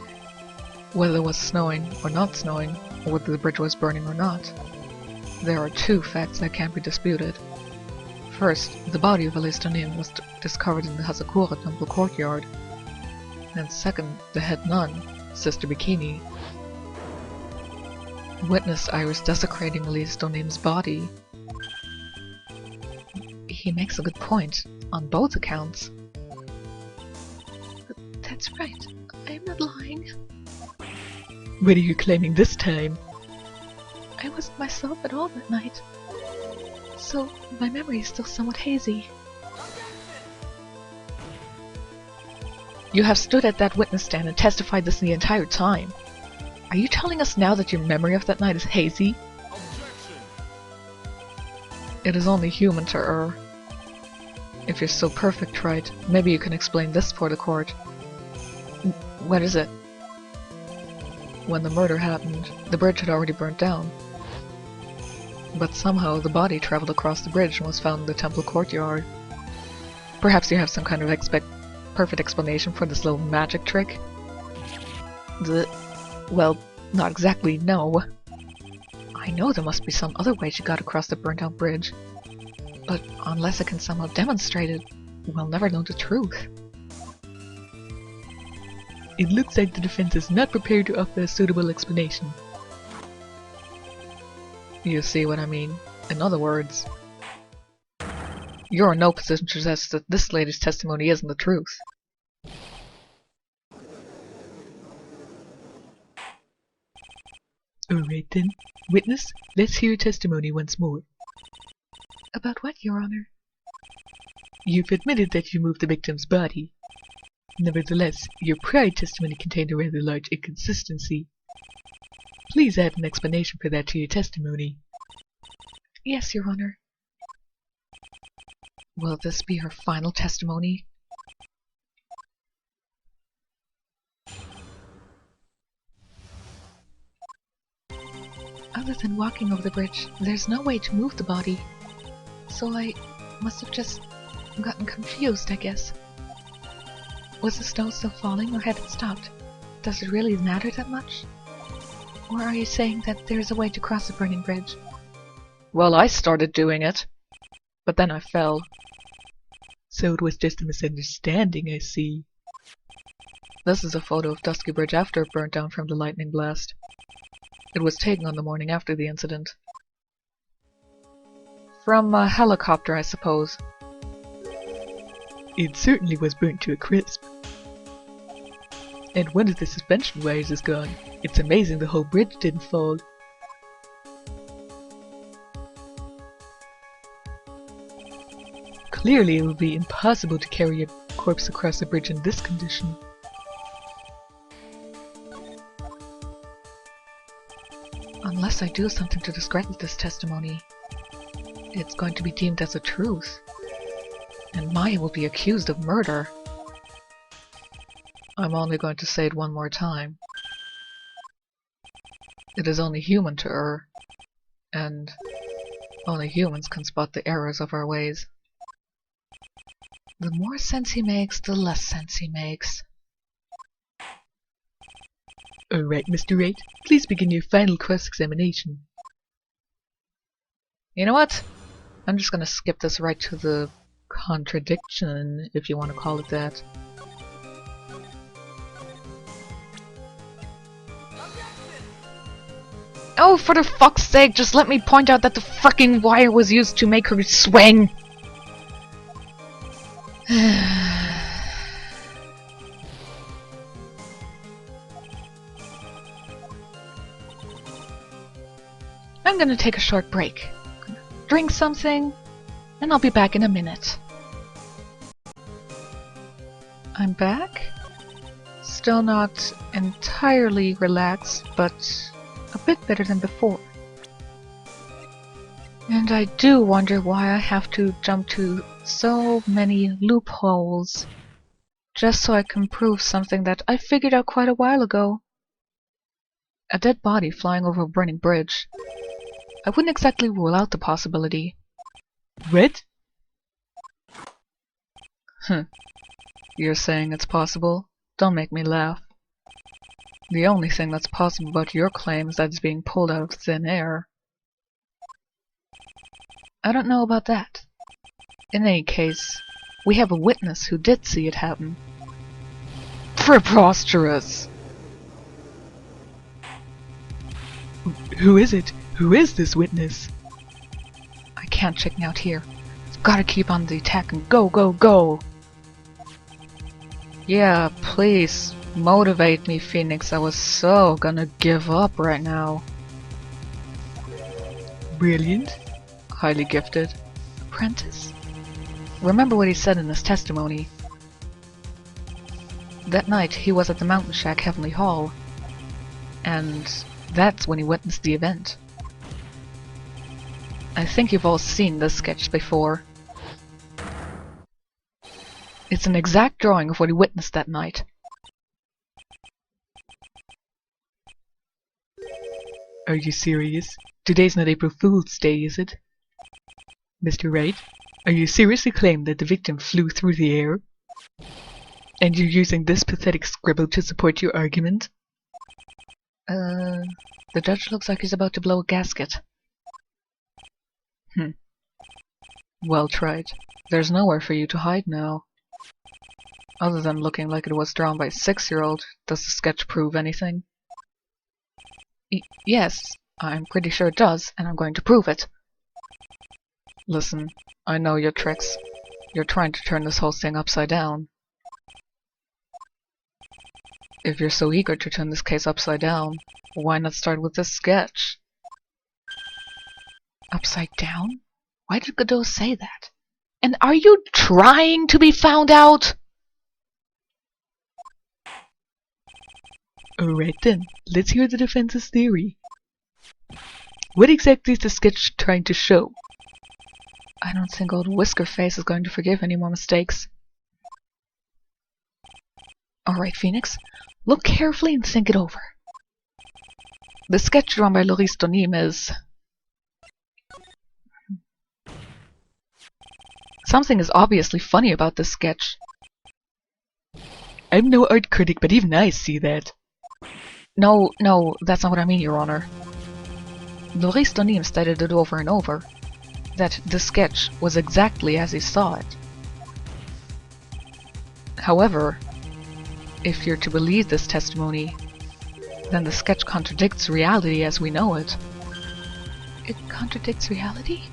Whether it was snowing or not snowing, or whether the bridge was burning or not, there are two facts that can't be disputed. First, the body of Elise Donim was discovered in the Hazakura temple courtyard. And second, the head nun, Sister Bikini, witnessed Iris desecrating Elise Donim's body. He makes a good point, on both accounts. But that's right, I'm not lying. What are you claiming this time? I wasn't myself at all that night. So, my memory is still somewhat hazy. You have stood at that witness stand and testified this the entire time. Are you telling us now that your memory of that night is hazy? It is only human to err. If you're so perfect, right, maybe you can explain this for the court. What is it? When the murder happened, the bridge had already burnt down. But somehow the body traveled across the bridge and was found in the temple courtyard. Perhaps you have some kind of perfect explanation for this little magic trick? Well, not exactly, no. I know there must be some other way she got across the burnt out bridge. But unless I can somehow demonstrate it, we'll never know the truth. It looks like the defense is not prepared to offer a suitable explanation. You see what I mean? In other words, you're in no position to suggest that this lady's testimony isn't the truth. Alright then. Witness, let's hear your testimony once more. About what, Your Honor? You've admitted that you moved the victim's body. Nevertheless, your prior testimony contained a rather large inconsistency. Please add an explanation for that to your testimony. Yes, Your Honor. Will this be her final testimony? Other than walking over the bridge, there's no way to move the body. So I must have just gotten confused, I guess. Was the snow still falling, or had it stopped? Does it really matter that much? Or are you saying that there's a way to cross the burning bridge? Well, I started doing it, but then I fell. So it was just a misunderstanding, I see. This is a photo of Dusky Bridge after it burnt down from the lightning blast. It was taken on the morning after the incident. From a helicopter, I suppose. It certainly was burnt to a crisp. And one of the suspension wires is gone. It's amazing the whole bridge didn't fall. Clearly it would be impossible to carry a corpse across a bridge in this condition. Unless I do something to discredit this testimony, it's going to be deemed as a truth, and Maya will be accused of murder. I'm only going to say it one more time. It is only human to err, and only humans can spot the errors of our ways. The more sense he makes, the less sense he makes. Alright, Mr. Wright, please begin your final cross-examination. You know what? I'm just gonna skip this right to the contradiction, if you want to call it that. Oh, for the fuck's sake, just let me point out that the fucking wire was used to make her swing! I'm gonna take a short break. Drink something, and I'll be back in a minute. I'm back. Still not entirely relaxed, but a bit better than before. And I do wonder why I have to jump to so many loopholes just so I can prove something that I figured out quite a while ago. A dead body flying over a burning bridge. I wouldn't exactly rule out the possibility. What? You're saying it's possible? Don't make me laugh. The only thing that's possible about your claim is that it's being pulled out of thin air. I don't know about that. In any case, we have a witness who did see it happen. Preposterous! Who is it? Who is this witness? I can't chicken out here. I've gotta keep on the attack and go, go, go! Yeah, please, motivate me, Phoenix. I was so gonna give up right now. Brilliant. Highly gifted. Apprentice? Remember what he said in his testimony. That night, he was at the Mountain Shack Heavenly Hall, and that's when he witnessed the event. I think you've all seen this sketch before. It's an exact drawing of what he witnessed that night. Are you serious? Today's not April Fool's Day, is it? Mr. Wright, are you seriously claiming that the victim flew through the air? And you're using this pathetic scribble to support your argument? The judge looks like he's about to blow a gasket. Well tried. There's nowhere for you to hide now. Other than looking like it was drawn by a 6-year-old, does the sketch prove anything? Yes, I'm pretty sure it does, and I'm going to prove it. Listen, I know your tricks. You're trying to turn this whole thing upside down. If you're so eager to turn this case upside down, why not start with this sketch? Upside down? Why did Godot say that? And are you trying to be found out? Alright then, let's hear the defense's theory. What exactly is the sketch trying to show? I don't think old Whiskerface is going to forgive any more mistakes. Alright, Phoenix, look carefully and think it over. The sketch drawn by Laurice Donim is... Something is obviously funny about this sketch. I'm no art critic, but even I see that. No, that's not what I mean, Your Honor. Laurice Donim stated it over and over, that the sketch was exactly as he saw it. However, if you're to believe this testimony, then the sketch contradicts reality as we know it. It contradicts reality?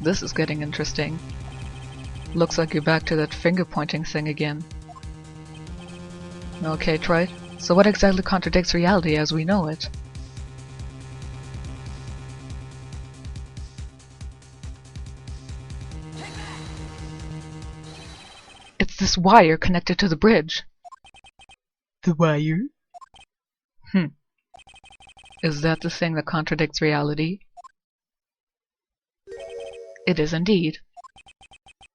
This is getting interesting. Looks like you're back to that finger-pointing thing again. Okay, Troy. So what exactly contradicts reality as we know it? It's this wire connected to the bridge. The wire? Is that the thing that contradicts reality? It is indeed.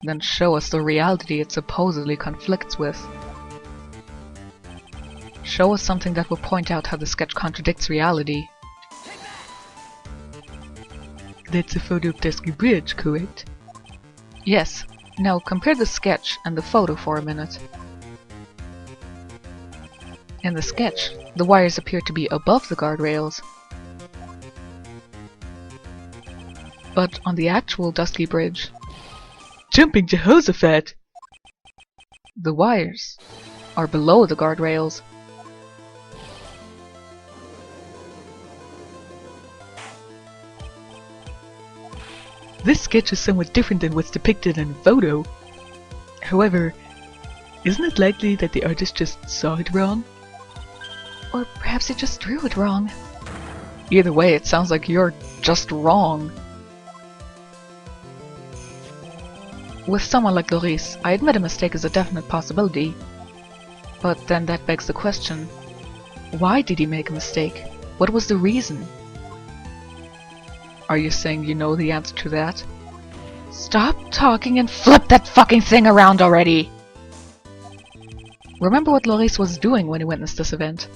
Then show us the reality it supposedly conflicts with. Show us something that will point out how the sketch contradicts reality. That's a photo of Dusky Bridge, correct? Yes. Now compare the sketch and the photo for a minute. In the sketch, the wires appear to be above the guardrails. But on the actual Dusky Bridge, Jumping Jehoshaphat! the wires are below the guardrails. This sketch is somewhat different than what's depicted in the photo. However, isn't it likely that the artist just saw it wrong? Or perhaps he just drew it wrong. Either way, it sounds like you're just wrong. With someone like Laurice, I admit a mistake is a definite possibility. But then that begs the question, why did he make a mistake? What was the reason? Are you saying you know the answer to that? Stop talking and flip that fucking thing around already! Remember what Laurice was doing when he witnessed this event.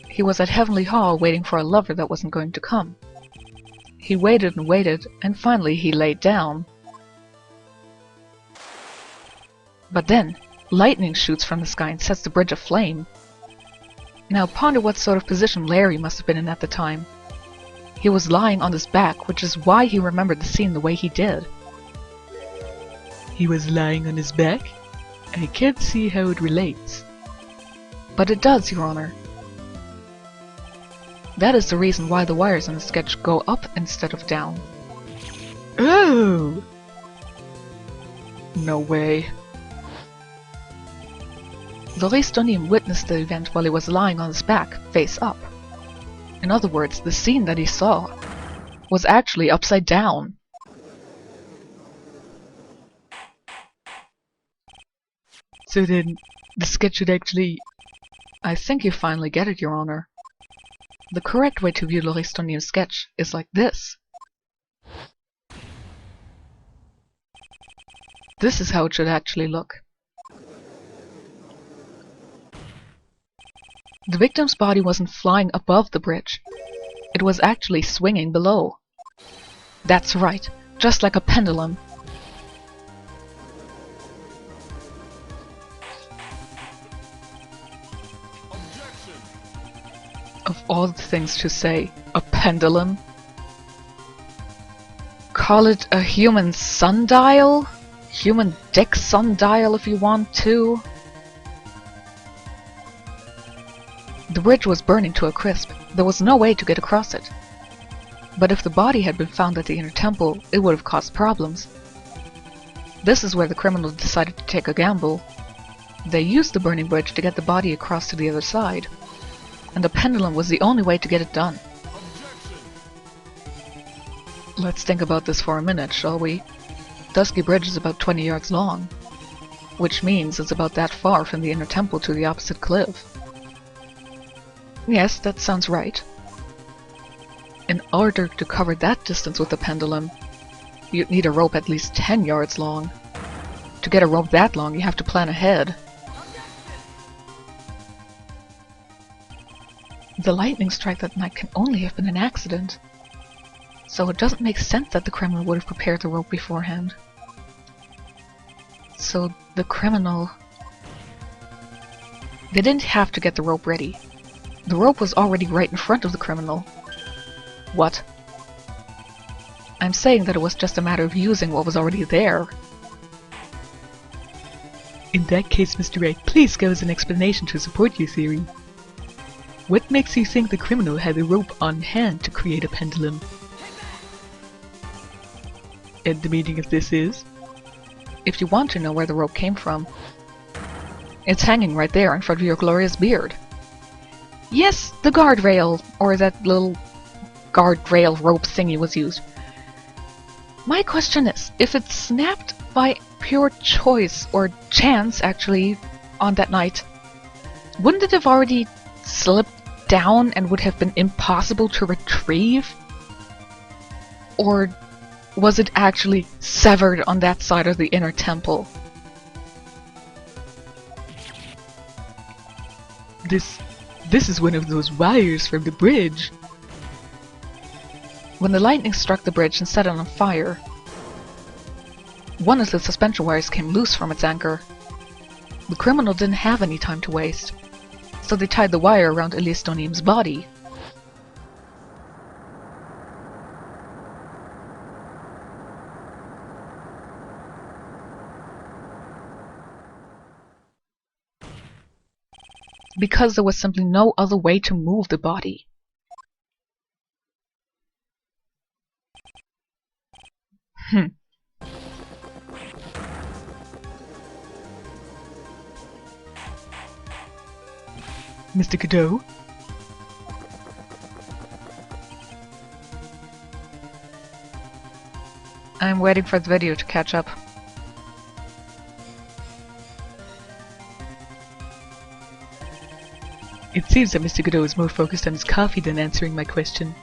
He was at Heavenly Hall waiting for a lover that wasn't going to come. He waited and waited, and finally he laid down. But then, lightning shoots from the sky and sets the bridge aflame. Now ponder what sort of position Larry must have been in at the time. He was lying on his back, which is why he remembered the scene the way he did. He was lying on his back? I can't see how it relates. But it does, Your Honor. That is the reason why the wires in the sketch go up instead of down. Oh! No way. Laurice Donim witnessed the event while he was lying on his back, face up. In other words, the scene that he saw was actually upside down. So then, the sketch should actually... I think you finally get it, Your Honor. The correct way to view Laurice Donim's sketch is like this. This is how it should actually look. The victim's body wasn't flying above the bridge. It was actually swinging below. That's right, just like a pendulum. Of all the things to say, a pendulum? Call it a human sundial? human dick sundial if you want to. The bridge was burning to a crisp. There was no way to get across it. But if the body had been found at the inner temple, it would have caused problems. This is where the criminals decided to take a gamble. They used the burning bridge to get the body across to the other side, and the pendulum was the only way to get it done. Let's think about this for a minute, shall we? Dusky Bridge is about 20 yards long, which means it's about that far from the inner temple to the opposite cliff. Yes, that sounds right. In order to cover that distance with the pendulum, you'd need a rope at least 10 yards long. To get a rope that long, you have to plan ahead. The lightning strike that night can only have been an accident, so it doesn't make sense that the criminal would have prepared the rope beforehand. So the criminal... They didn't have to get the rope ready. The rope was already right in front of the criminal. What? I'm saying that it was just a matter of using what was already there. In that case, Mr. Wright, please give us an explanation to support your theory. What makes you think the criminal had the rope on hand to create a pendulum? And the meaning of this is? If you want to know where the rope came from, it's hanging right there in front of your glorious beard. Yes, the guardrail, or that little guardrail rope thingy was used. My question is, if it snapped by pure choice, or chance actually, on that night, wouldn't it have already slipped down and would have been impossible to retrieve? Or was it actually severed on that side of the inner temple? This is one of those wires from the bridge. When the lightning struck the bridge and set it on fire, one of the suspension wires came loose from its anchor. The criminal didn't have any time to waste, so they tied the wire around Elise Donim's body. Because there was simply no other way to move the body. Mr. Cadeau? I'm waiting for the video to catch up. It seems that Mr. Cadeau is more focused on his coffee than answering my question.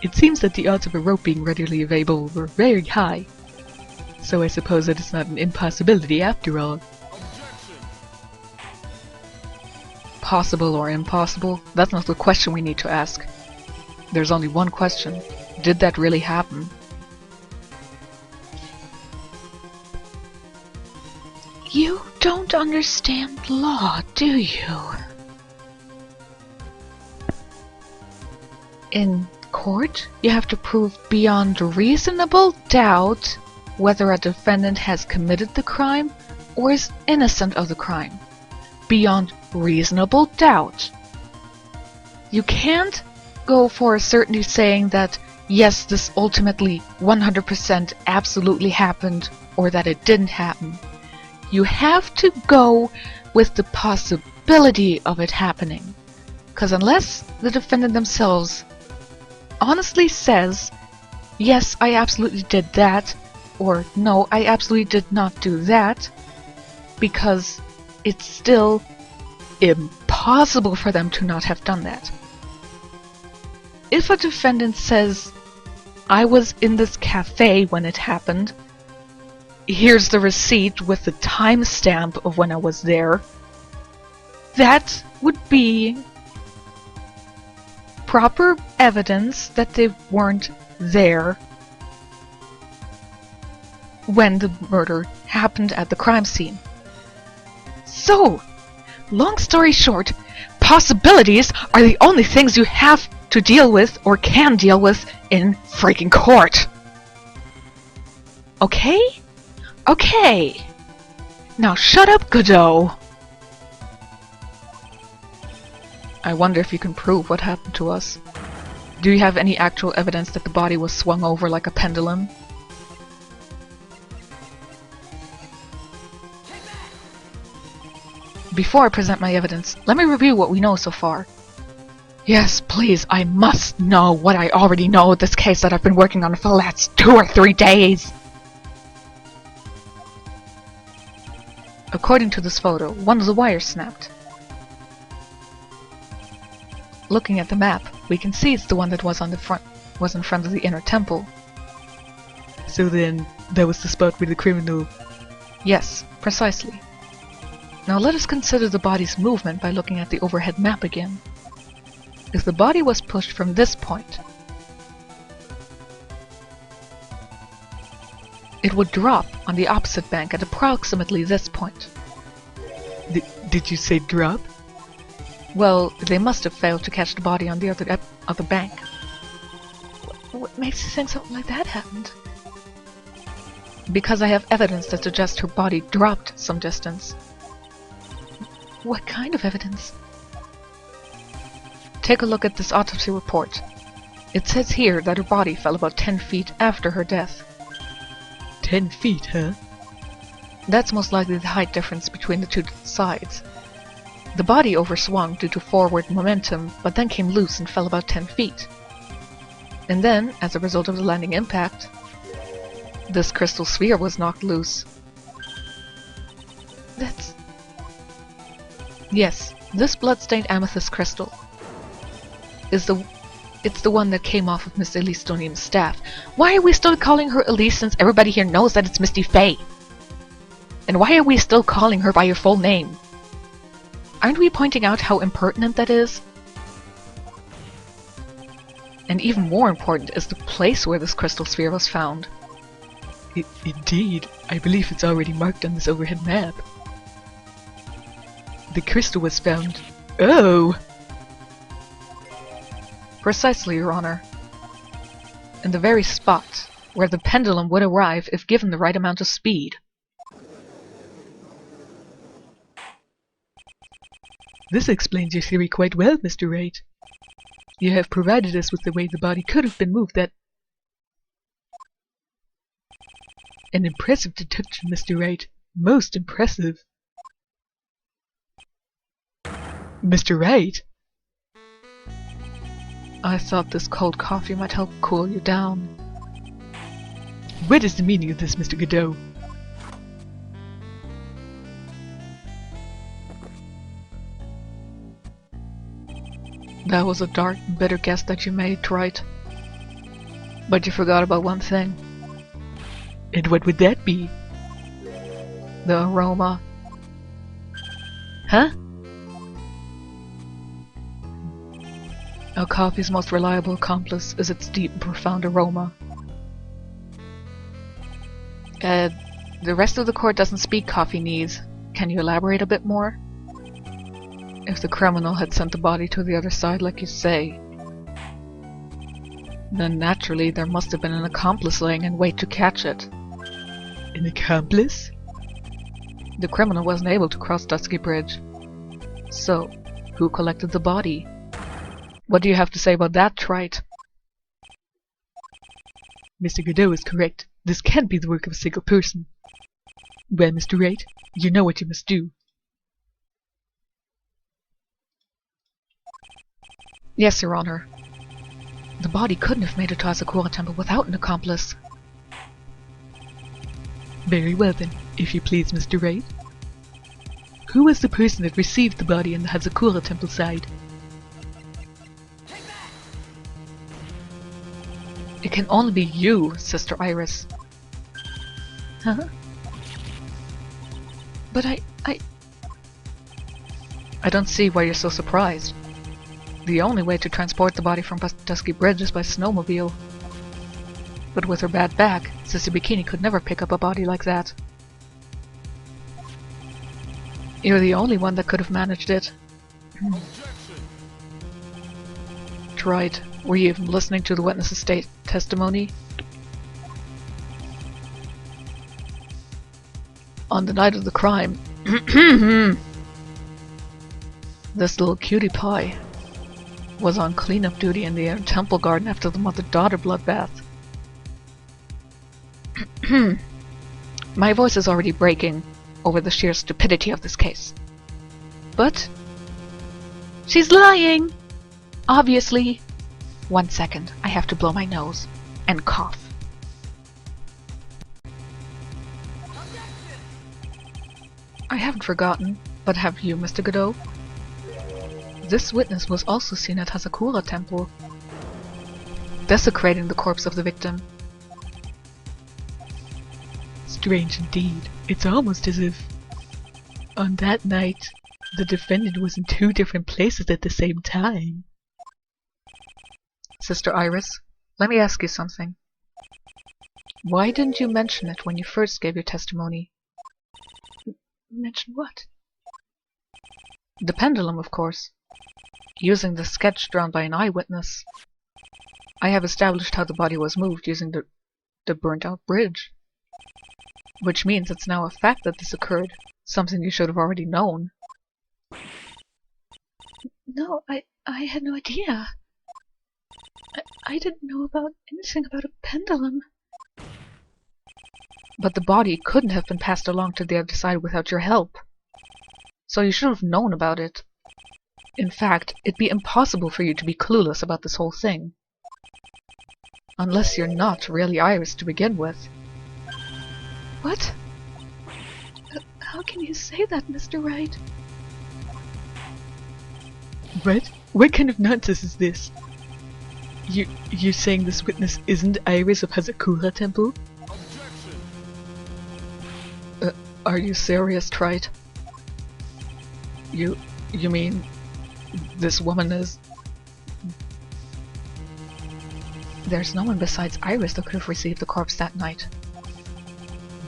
It seems that the odds of a rope being readily available were very high, so I suppose that it's not an impossibility after all. Possible or impossible? That's not the question we need to ask. There's only one question. Did that really happen? You don't understand law, do you? In court, you have to prove beyond reasonable doubt whether a defendant has committed the crime or is innocent of the crime. Beyond reasonable doubt. You can't go for a certainty saying that yes, this ultimately 100% absolutely happened or that it didn't happen. You have to go with the possibility of it happening. Because unless the defendant themselves honestly says, yes, I absolutely did that, or no, I absolutely did not do that, because it's still impossible for them to not have done that. If a defendant says, I was in this cafe when it happened, here's the receipt with the timestamp of when I was there, that would be proper evidence that they weren't there when the murder happened at the crime scene. So, long story short, possibilities are the only things you have to deal with or can deal with in freaking court. Okay? Okay! Now shut up, Godot! I wonder if you can prove what happened to us. Do you have any actual evidence that the body was swung over like a pendulum? Before I present my evidence, let me review what we know so far. Yes, please, I must know what I already know of this case that I've been working on for the last 2 or 3 days! According to this photo, one of the wires snapped. Looking at the map, we can see it's the one that was in front of the inner temple. So then, that was the spot where the criminal... Yes, precisely. Now let us consider the body's movement by looking at the overhead map again. If the body was pushed from this point, it would drop on the opposite bank at approximately this point. Did you say drop? Well, they must have failed to catch the body on the other bank. What makes you think something like that happened? Because I have evidence that suggests her body dropped some distance. What kind of evidence? Take a look at this autopsy report. It says here that her body fell about 10 feet after her death. 10 feet, huh? That's most likely the height difference between the two sides. The body overswung due to forward momentum, but then came loose and fell about 10 feet. And then, as a result of the landing impact, this crystal sphere was knocked loose. That's... Yes, this blood-stained amethyst crystal is it's the one that came off of Miss Elise Stonium's staff. Why are we still calling her Elise since everybody here knows that it's Misty Faye? And why are we still calling her by her full name? Aren't we pointing out how impertinent that is? And even more important is the place where this crystal sphere was found. Indeed, I believe it's already marked on this overhead map. The crystal was found... Oh! Precisely, Your Honor. In the very spot where the pendulum would arrive if given the right amount of speed. This explains your theory quite well, Mr. Wright. You have provided us with the way the body could have been moved that... An impressive deduction, Mr. Wright. Most impressive. Mr. Wright? I thought this cold coffee might help cool you down. What is the meaning of this, Mr. Godot? That was a dark and bitter guess that you made, right? But you forgot about one thing. And what would that be? The aroma. Huh? A coffee's most reliable accomplice is its deep and profound aroma. The rest of the court doesn't speak coffee-nese. Can you elaborate a bit more? If the criminal had sent the body to the other side like you say, then naturally there must have been an accomplice laying in wait to catch it. An accomplice? The criminal wasn't able to cross Dusky Bridge. So, who collected the body? What do you have to say about that, Trite? Mr. Godot is correct. This can't be the work of a single person. Well, Mr. Wright, you know what you must do. Yes, Your Honor. The body couldn't have made it to Asakura Temple without an accomplice. Very well then, if you please, Mr. Wright. Who was the person that received the body on the Hazakura Temple side? It can only be you, Sister Iris. Huh? But I don't see why you're so surprised. The only way to transport the body from Dusky Bridge is by snowmobile. But with her bad back, Sister Bikini could never pick up a body like that. You're the only one that could have managed it. Right. Were you even listening to the witness's testimony? On the night of the crime, this little cutie pie was on cleanup duty in the temple garden after the mother-daughter bloodbath. My voice is already breaking over the sheer stupidity of this case. But she's lying! Obviously. 1 second, I have to blow my nose and cough. I haven't forgotten, but have you, Mr. Godot? This witness was also seen at Hazakura Temple, desecrating the corpse of the victim. Strange indeed. It's almost as if, on that night, the defendant was in 2 different places at the same time. Sister Iris, let me ask you something. Why didn't you mention it when you first gave your testimony? Mention what? The pendulum, of course. Using the sketch drawn by an eyewitness, I have established how the body was moved using the burnt-out bridge. Which means it's now a fact that this occurred, something you should have already known. No, I had no idea. I didn't know about anything about a pendulum. But the body couldn't have been passed along to the other side without your help. So you should have known about it. In fact, it'd be impossible for you to be clueless about this whole thing. Unless you're not really Iris to begin with. What? How can you say that, Mr. Wright? What? What kind of nonsense is this? You're saying this witness isn't Iris of Hazakura Temple? Are you serious, Trite? You mean this woman is... There's no one besides Iris that could have received the corpse that night.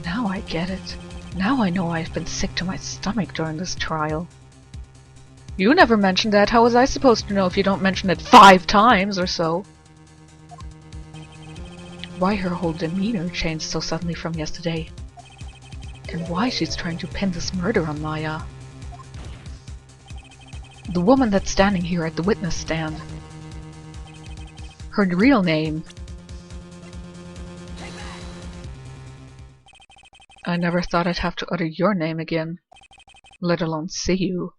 Now I get it. Now I know I've been sick to my stomach during this trial. You never mentioned that. How was I supposed to know if you don't mention it 5 times or so? Why her whole demeanor changed so suddenly from yesterday. And why she's trying to pin this murder on Maya. The woman that's standing here at the witness stand. Her real name. I never thought I'd have to utter your name again, let alone see you.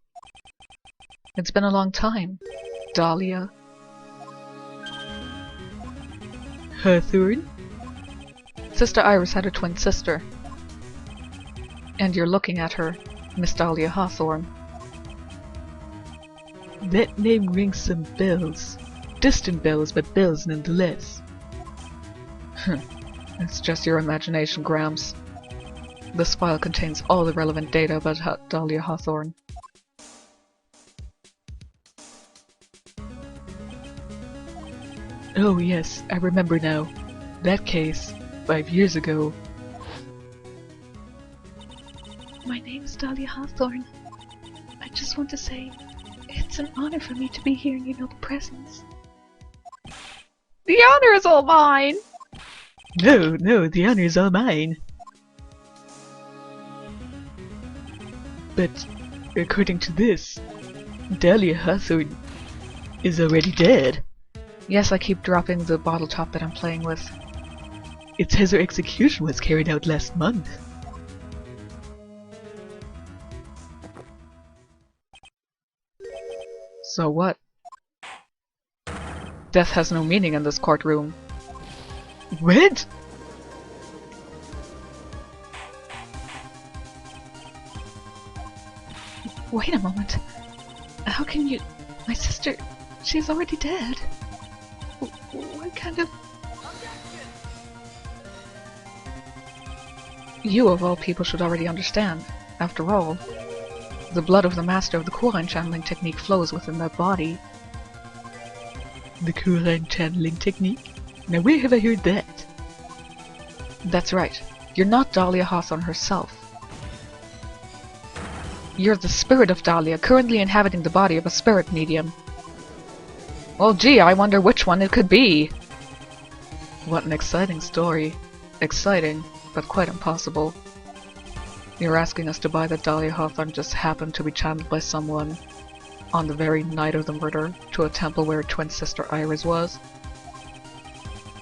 It's been a long time, Dahlia. Hawthorne? Sister Iris had a twin sister. And you're looking at her, Miss Dahlia Hawthorne. That name rings some bells. Distant bells, but bells nonetheless. It's just your imagination, Gramps. This file contains all the relevant data about Dahlia Hawthorne. Oh yes, I remember now. That case, 5 years ago. My name is Dahlia Hawthorne. I just want to say, it's an honor for me to be here in your noble presence. The honor is all mine! No, the honor is all mine. But, according to this, Dahlia Hawthorne is already dead. Yes, I keep dropping the bottle top that I'm playing with. It says her execution was carried out last month. So what? Death has no meaning in this courtroom. What? Wait a moment. How can you... My sister... She's already dead. What kind of... You of all people should already understand. After all, the blood of the master of the Kuran channeling technique flows within that body. The Kuran channeling technique? Now where have I heard that? That's right. You're not Dahlia Hawthorne herself. You're the spirit of Dahlia, currently inhabiting the body of a spirit medium. Well, gee, I wonder which one it could be. What an exciting story. Exciting, but quite impossible. You're asking us to buy that Dahlia Hawthorne just happened to be channeled by someone on the very night of the murder to a temple where her twin sister Iris was?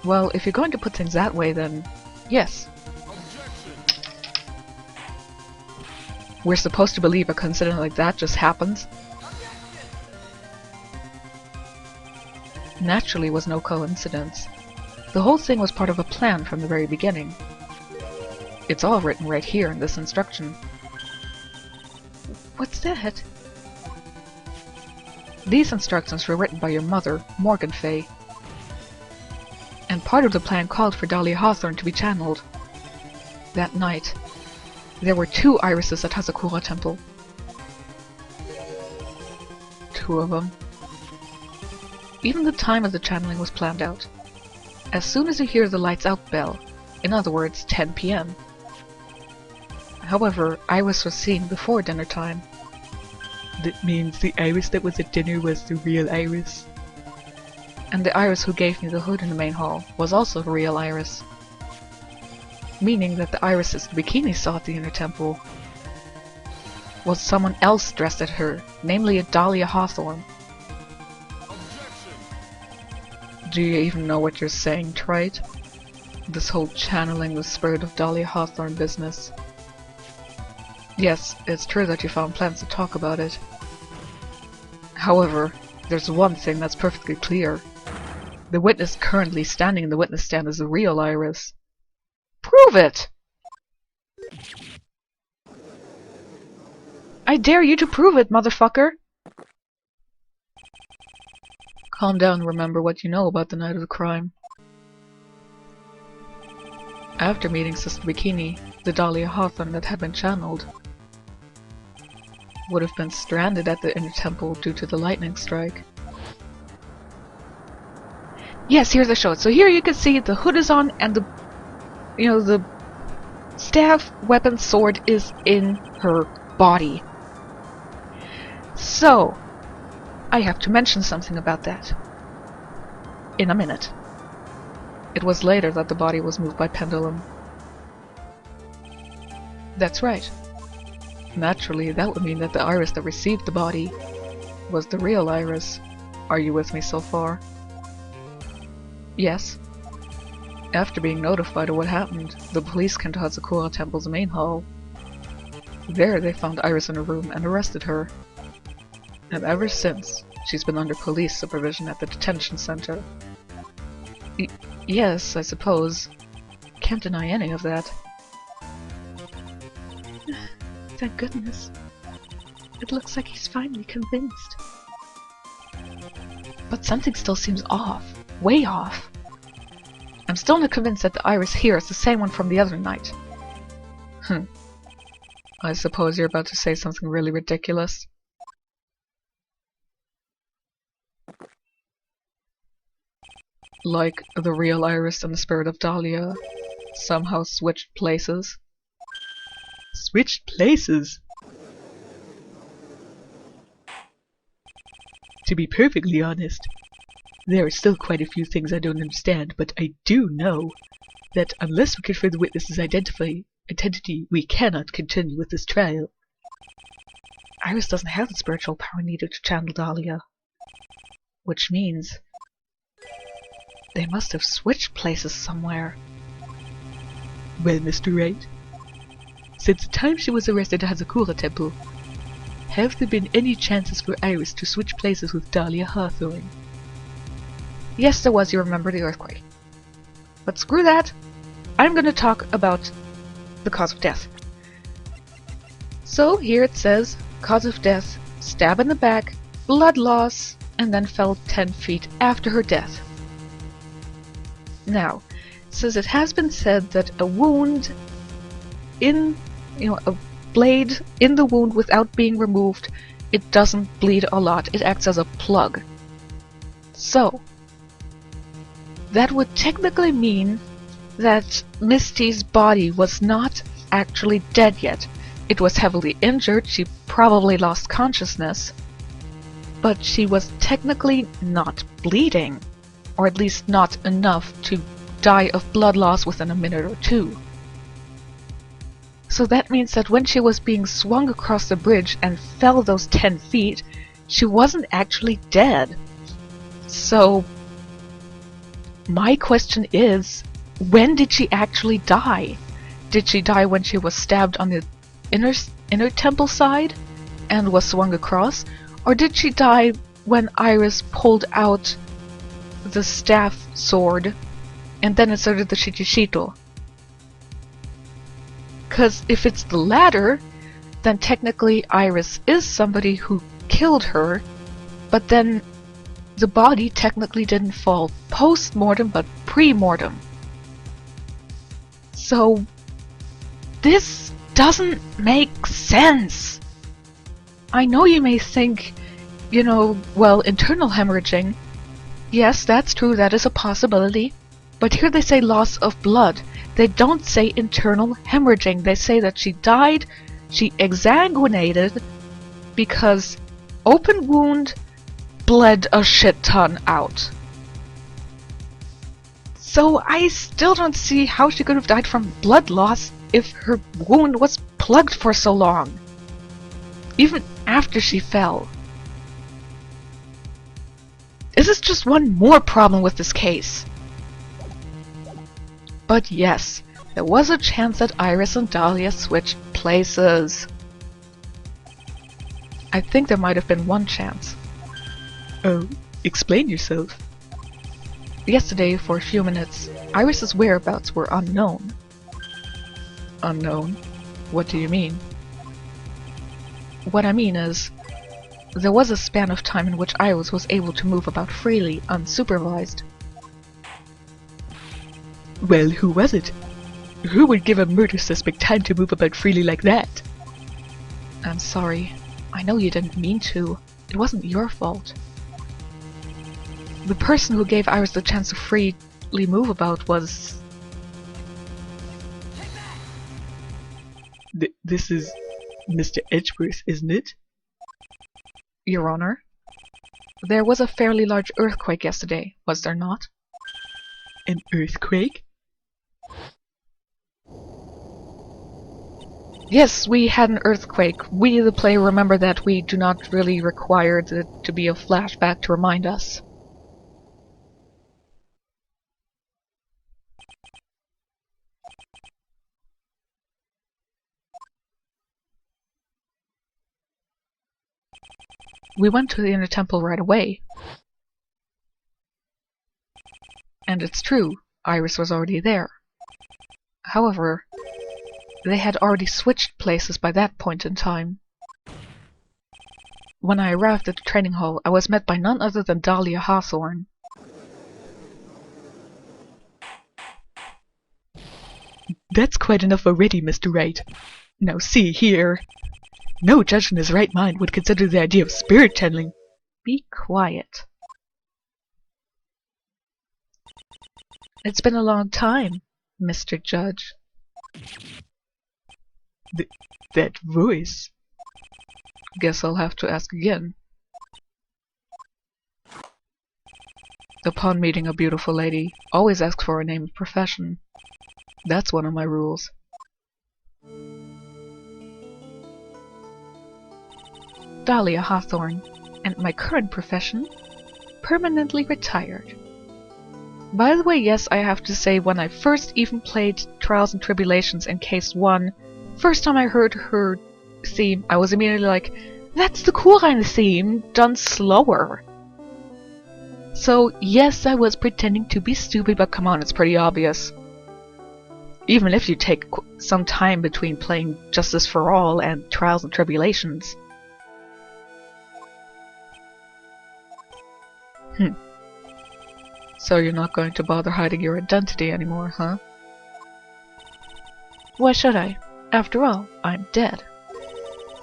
Well, if you're going to put things that way, then yes. We're supposed to believe a coincidence like that just happens? Naturally, it was no coincidence. The whole thing was part of a plan from the very beginning. It's all written right here in this instruction. What's that? These instructions were written by your mother, Morgan Fay. And part of the plan called for Dahlia Hawthorne to be channeled. That night, there were 2 irises at Hazakura Temple. 2 of them. Even the time of the channeling was planned out. As soon as you hear the lights out bell, in other words, 10 p.m. However, Iris was seen before dinner time. That means the Iris that was at dinner was the real Iris. And the Iris who gave me the hood in the main hall was also the real Iris. Meaning that the Irises the bikini saw at the inner temple was someone else dressed as her, namely a Dahlia Hawthorne. Do you even know what you're saying, Trite? This whole channeling the spirit of Dahlia Hawthorne business. Yes, it's true that you found plans to talk about it. However, there's one thing that's perfectly clear. The witness currently standing in the witness stand is the real Iris. Prove it! I dare you to prove it, motherfucker! Calm down and remember what you know about the night of the crime. After meeting Sister Bikini, the Dahlia Hawthorne that had been channeled would have been stranded at the inner temple due to the lightning strike. Yes, here's the show. So here you can see the hood is on and the staff, weapon, sword is in her body. So, I have to mention something about that. In a minute. It was later that the body was moved by pendulum. That's right. Naturally, that would mean that the Iris that received the body was the real Iris. Are you with me so far? Yes. After being notified of what happened, the police came to Hazakura Temple's main hall. There they found Iris in her room and arrested her. And ever since, she's been under police supervision at the detention center. Yes, I suppose. Can't deny any of that. Thank goodness. It looks like he's finally convinced. But something still seems off. Way off. I'm still not convinced that the Iris here is the same one from the other night. I suppose you're about to say something really ridiculous. Like the real Iris and the spirit of Dahlia somehow switched places. Switched places? To be perfectly honest, there are still quite a few things I don't understand, but I do know that unless we confirm the witness's identity, we cannot continue with this trial. Iris doesn't have the spiritual power needed to channel Dahlia. Which means they must have switched places somewhere. Well, Mr. Wright, since the time she was arrested at Hazakura Temple, have there been any chances for Iris to switch places with Dahlia Hawthorne? Yes, there was, you remember the earthquake. But screw that! I'm gonna talk about the cause of death. So here it says, cause of death, stab in the back, blood loss, and then fell 10 feet after her death. Now, it says it has been said that a wound in, a blade in the wound without being removed, it doesn't bleed a lot. It acts as a plug. So, that would technically mean that Misty's body was not actually dead yet. It was heavily injured, she probably lost consciousness, but she was technically not bleeding, or at least not enough to die of blood loss within a minute or two. So that means that when she was being swung across the bridge and fell those 10 feet, she wasn't actually dead. So, my question is, when did she actually die? Did she die when she was stabbed on the inner temple side and was swung across? Or did she die when Iris pulled out the staff sword and then inserted the Shikishito? Because if it's the latter, then technically Iris is somebody who killed her, but then the body technically didn't fall post-mortem but pre-mortem. So this doesn't make sense. I know you may think, well, internal hemorrhaging. Yes, that's true, that is a possibility. But here they say loss of blood. They don't say internal hemorrhaging. They say that she died, she exsanguinated, because open wound bled a shit ton out. So I still don't see how she could have died from blood loss if her wound was plugged for so long. Even after she fell. This is just one more problem with this case. But yes, there was a chance that Iris and Dahlia switched places. I think there might have been one chance. Oh, explain yourself. Yesterday, for a few minutes, Iris's whereabouts were unknown. Unknown? What do you mean? What I mean is, there was a span of time in which Iris was able to move about freely, unsupervised. Well, who was it? Who would give a murder suspect time to move about freely like that? I'm sorry. I know you didn't mean to. It wasn't your fault. The person who gave Iris the chance to freely move about was... This is Mr. Edgeworth, isn't it? Your Honor, there was a fairly large earthquake yesterday, was there not? An earthquake? Yes, we had an earthquake. We, the player, remember that we do not really require it to be a flashback to remind us. We went to the inner temple right away. And it's true, Iris was already there. However, they had already switched places by that point in time. When I arrived at the training hall, I was met by none other than Dahlia Hawthorne. That's quite enough already, Mr. Wright. Now see here. No judge in his right mind would consider the idea of spirit channeling. Be quiet. It's been a long time, Mr. Judge. That voice. Guess I'll have to ask again. Upon meeting a beautiful lady, always ask for her name and profession. That's one of my rules. Dahlia Hawthorne, and my current profession, permanently retired. By the way, yes, I have to say, when I first even played Trials and Tribulations in Case 1, first time I heard her theme, I was immediately like, that's the Kurein theme, done slower. So, yes, I was pretending to be stupid, but come on, it's pretty obvious. Even if you take some time between playing Justice for All and Trials and Tribulations. So you're not going to bother hiding your identity anymore, huh? Why should I? After all, I'm dead.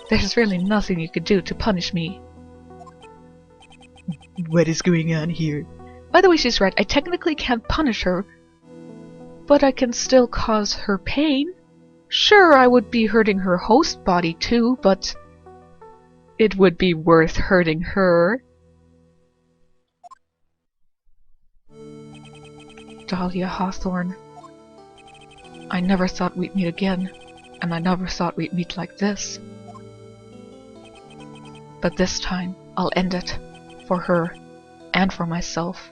There's really nothing you could do to punish me. What is going on here? By the way, she's right. I technically can't punish her, but I can still cause her pain. Sure, I would be hurting her host body too, but it would be worth hurting her. Dahlia Hawthorne. I never thought we'd meet again. and I never thought we'd meet like this. But this time, I'll end it. For her, and for myself.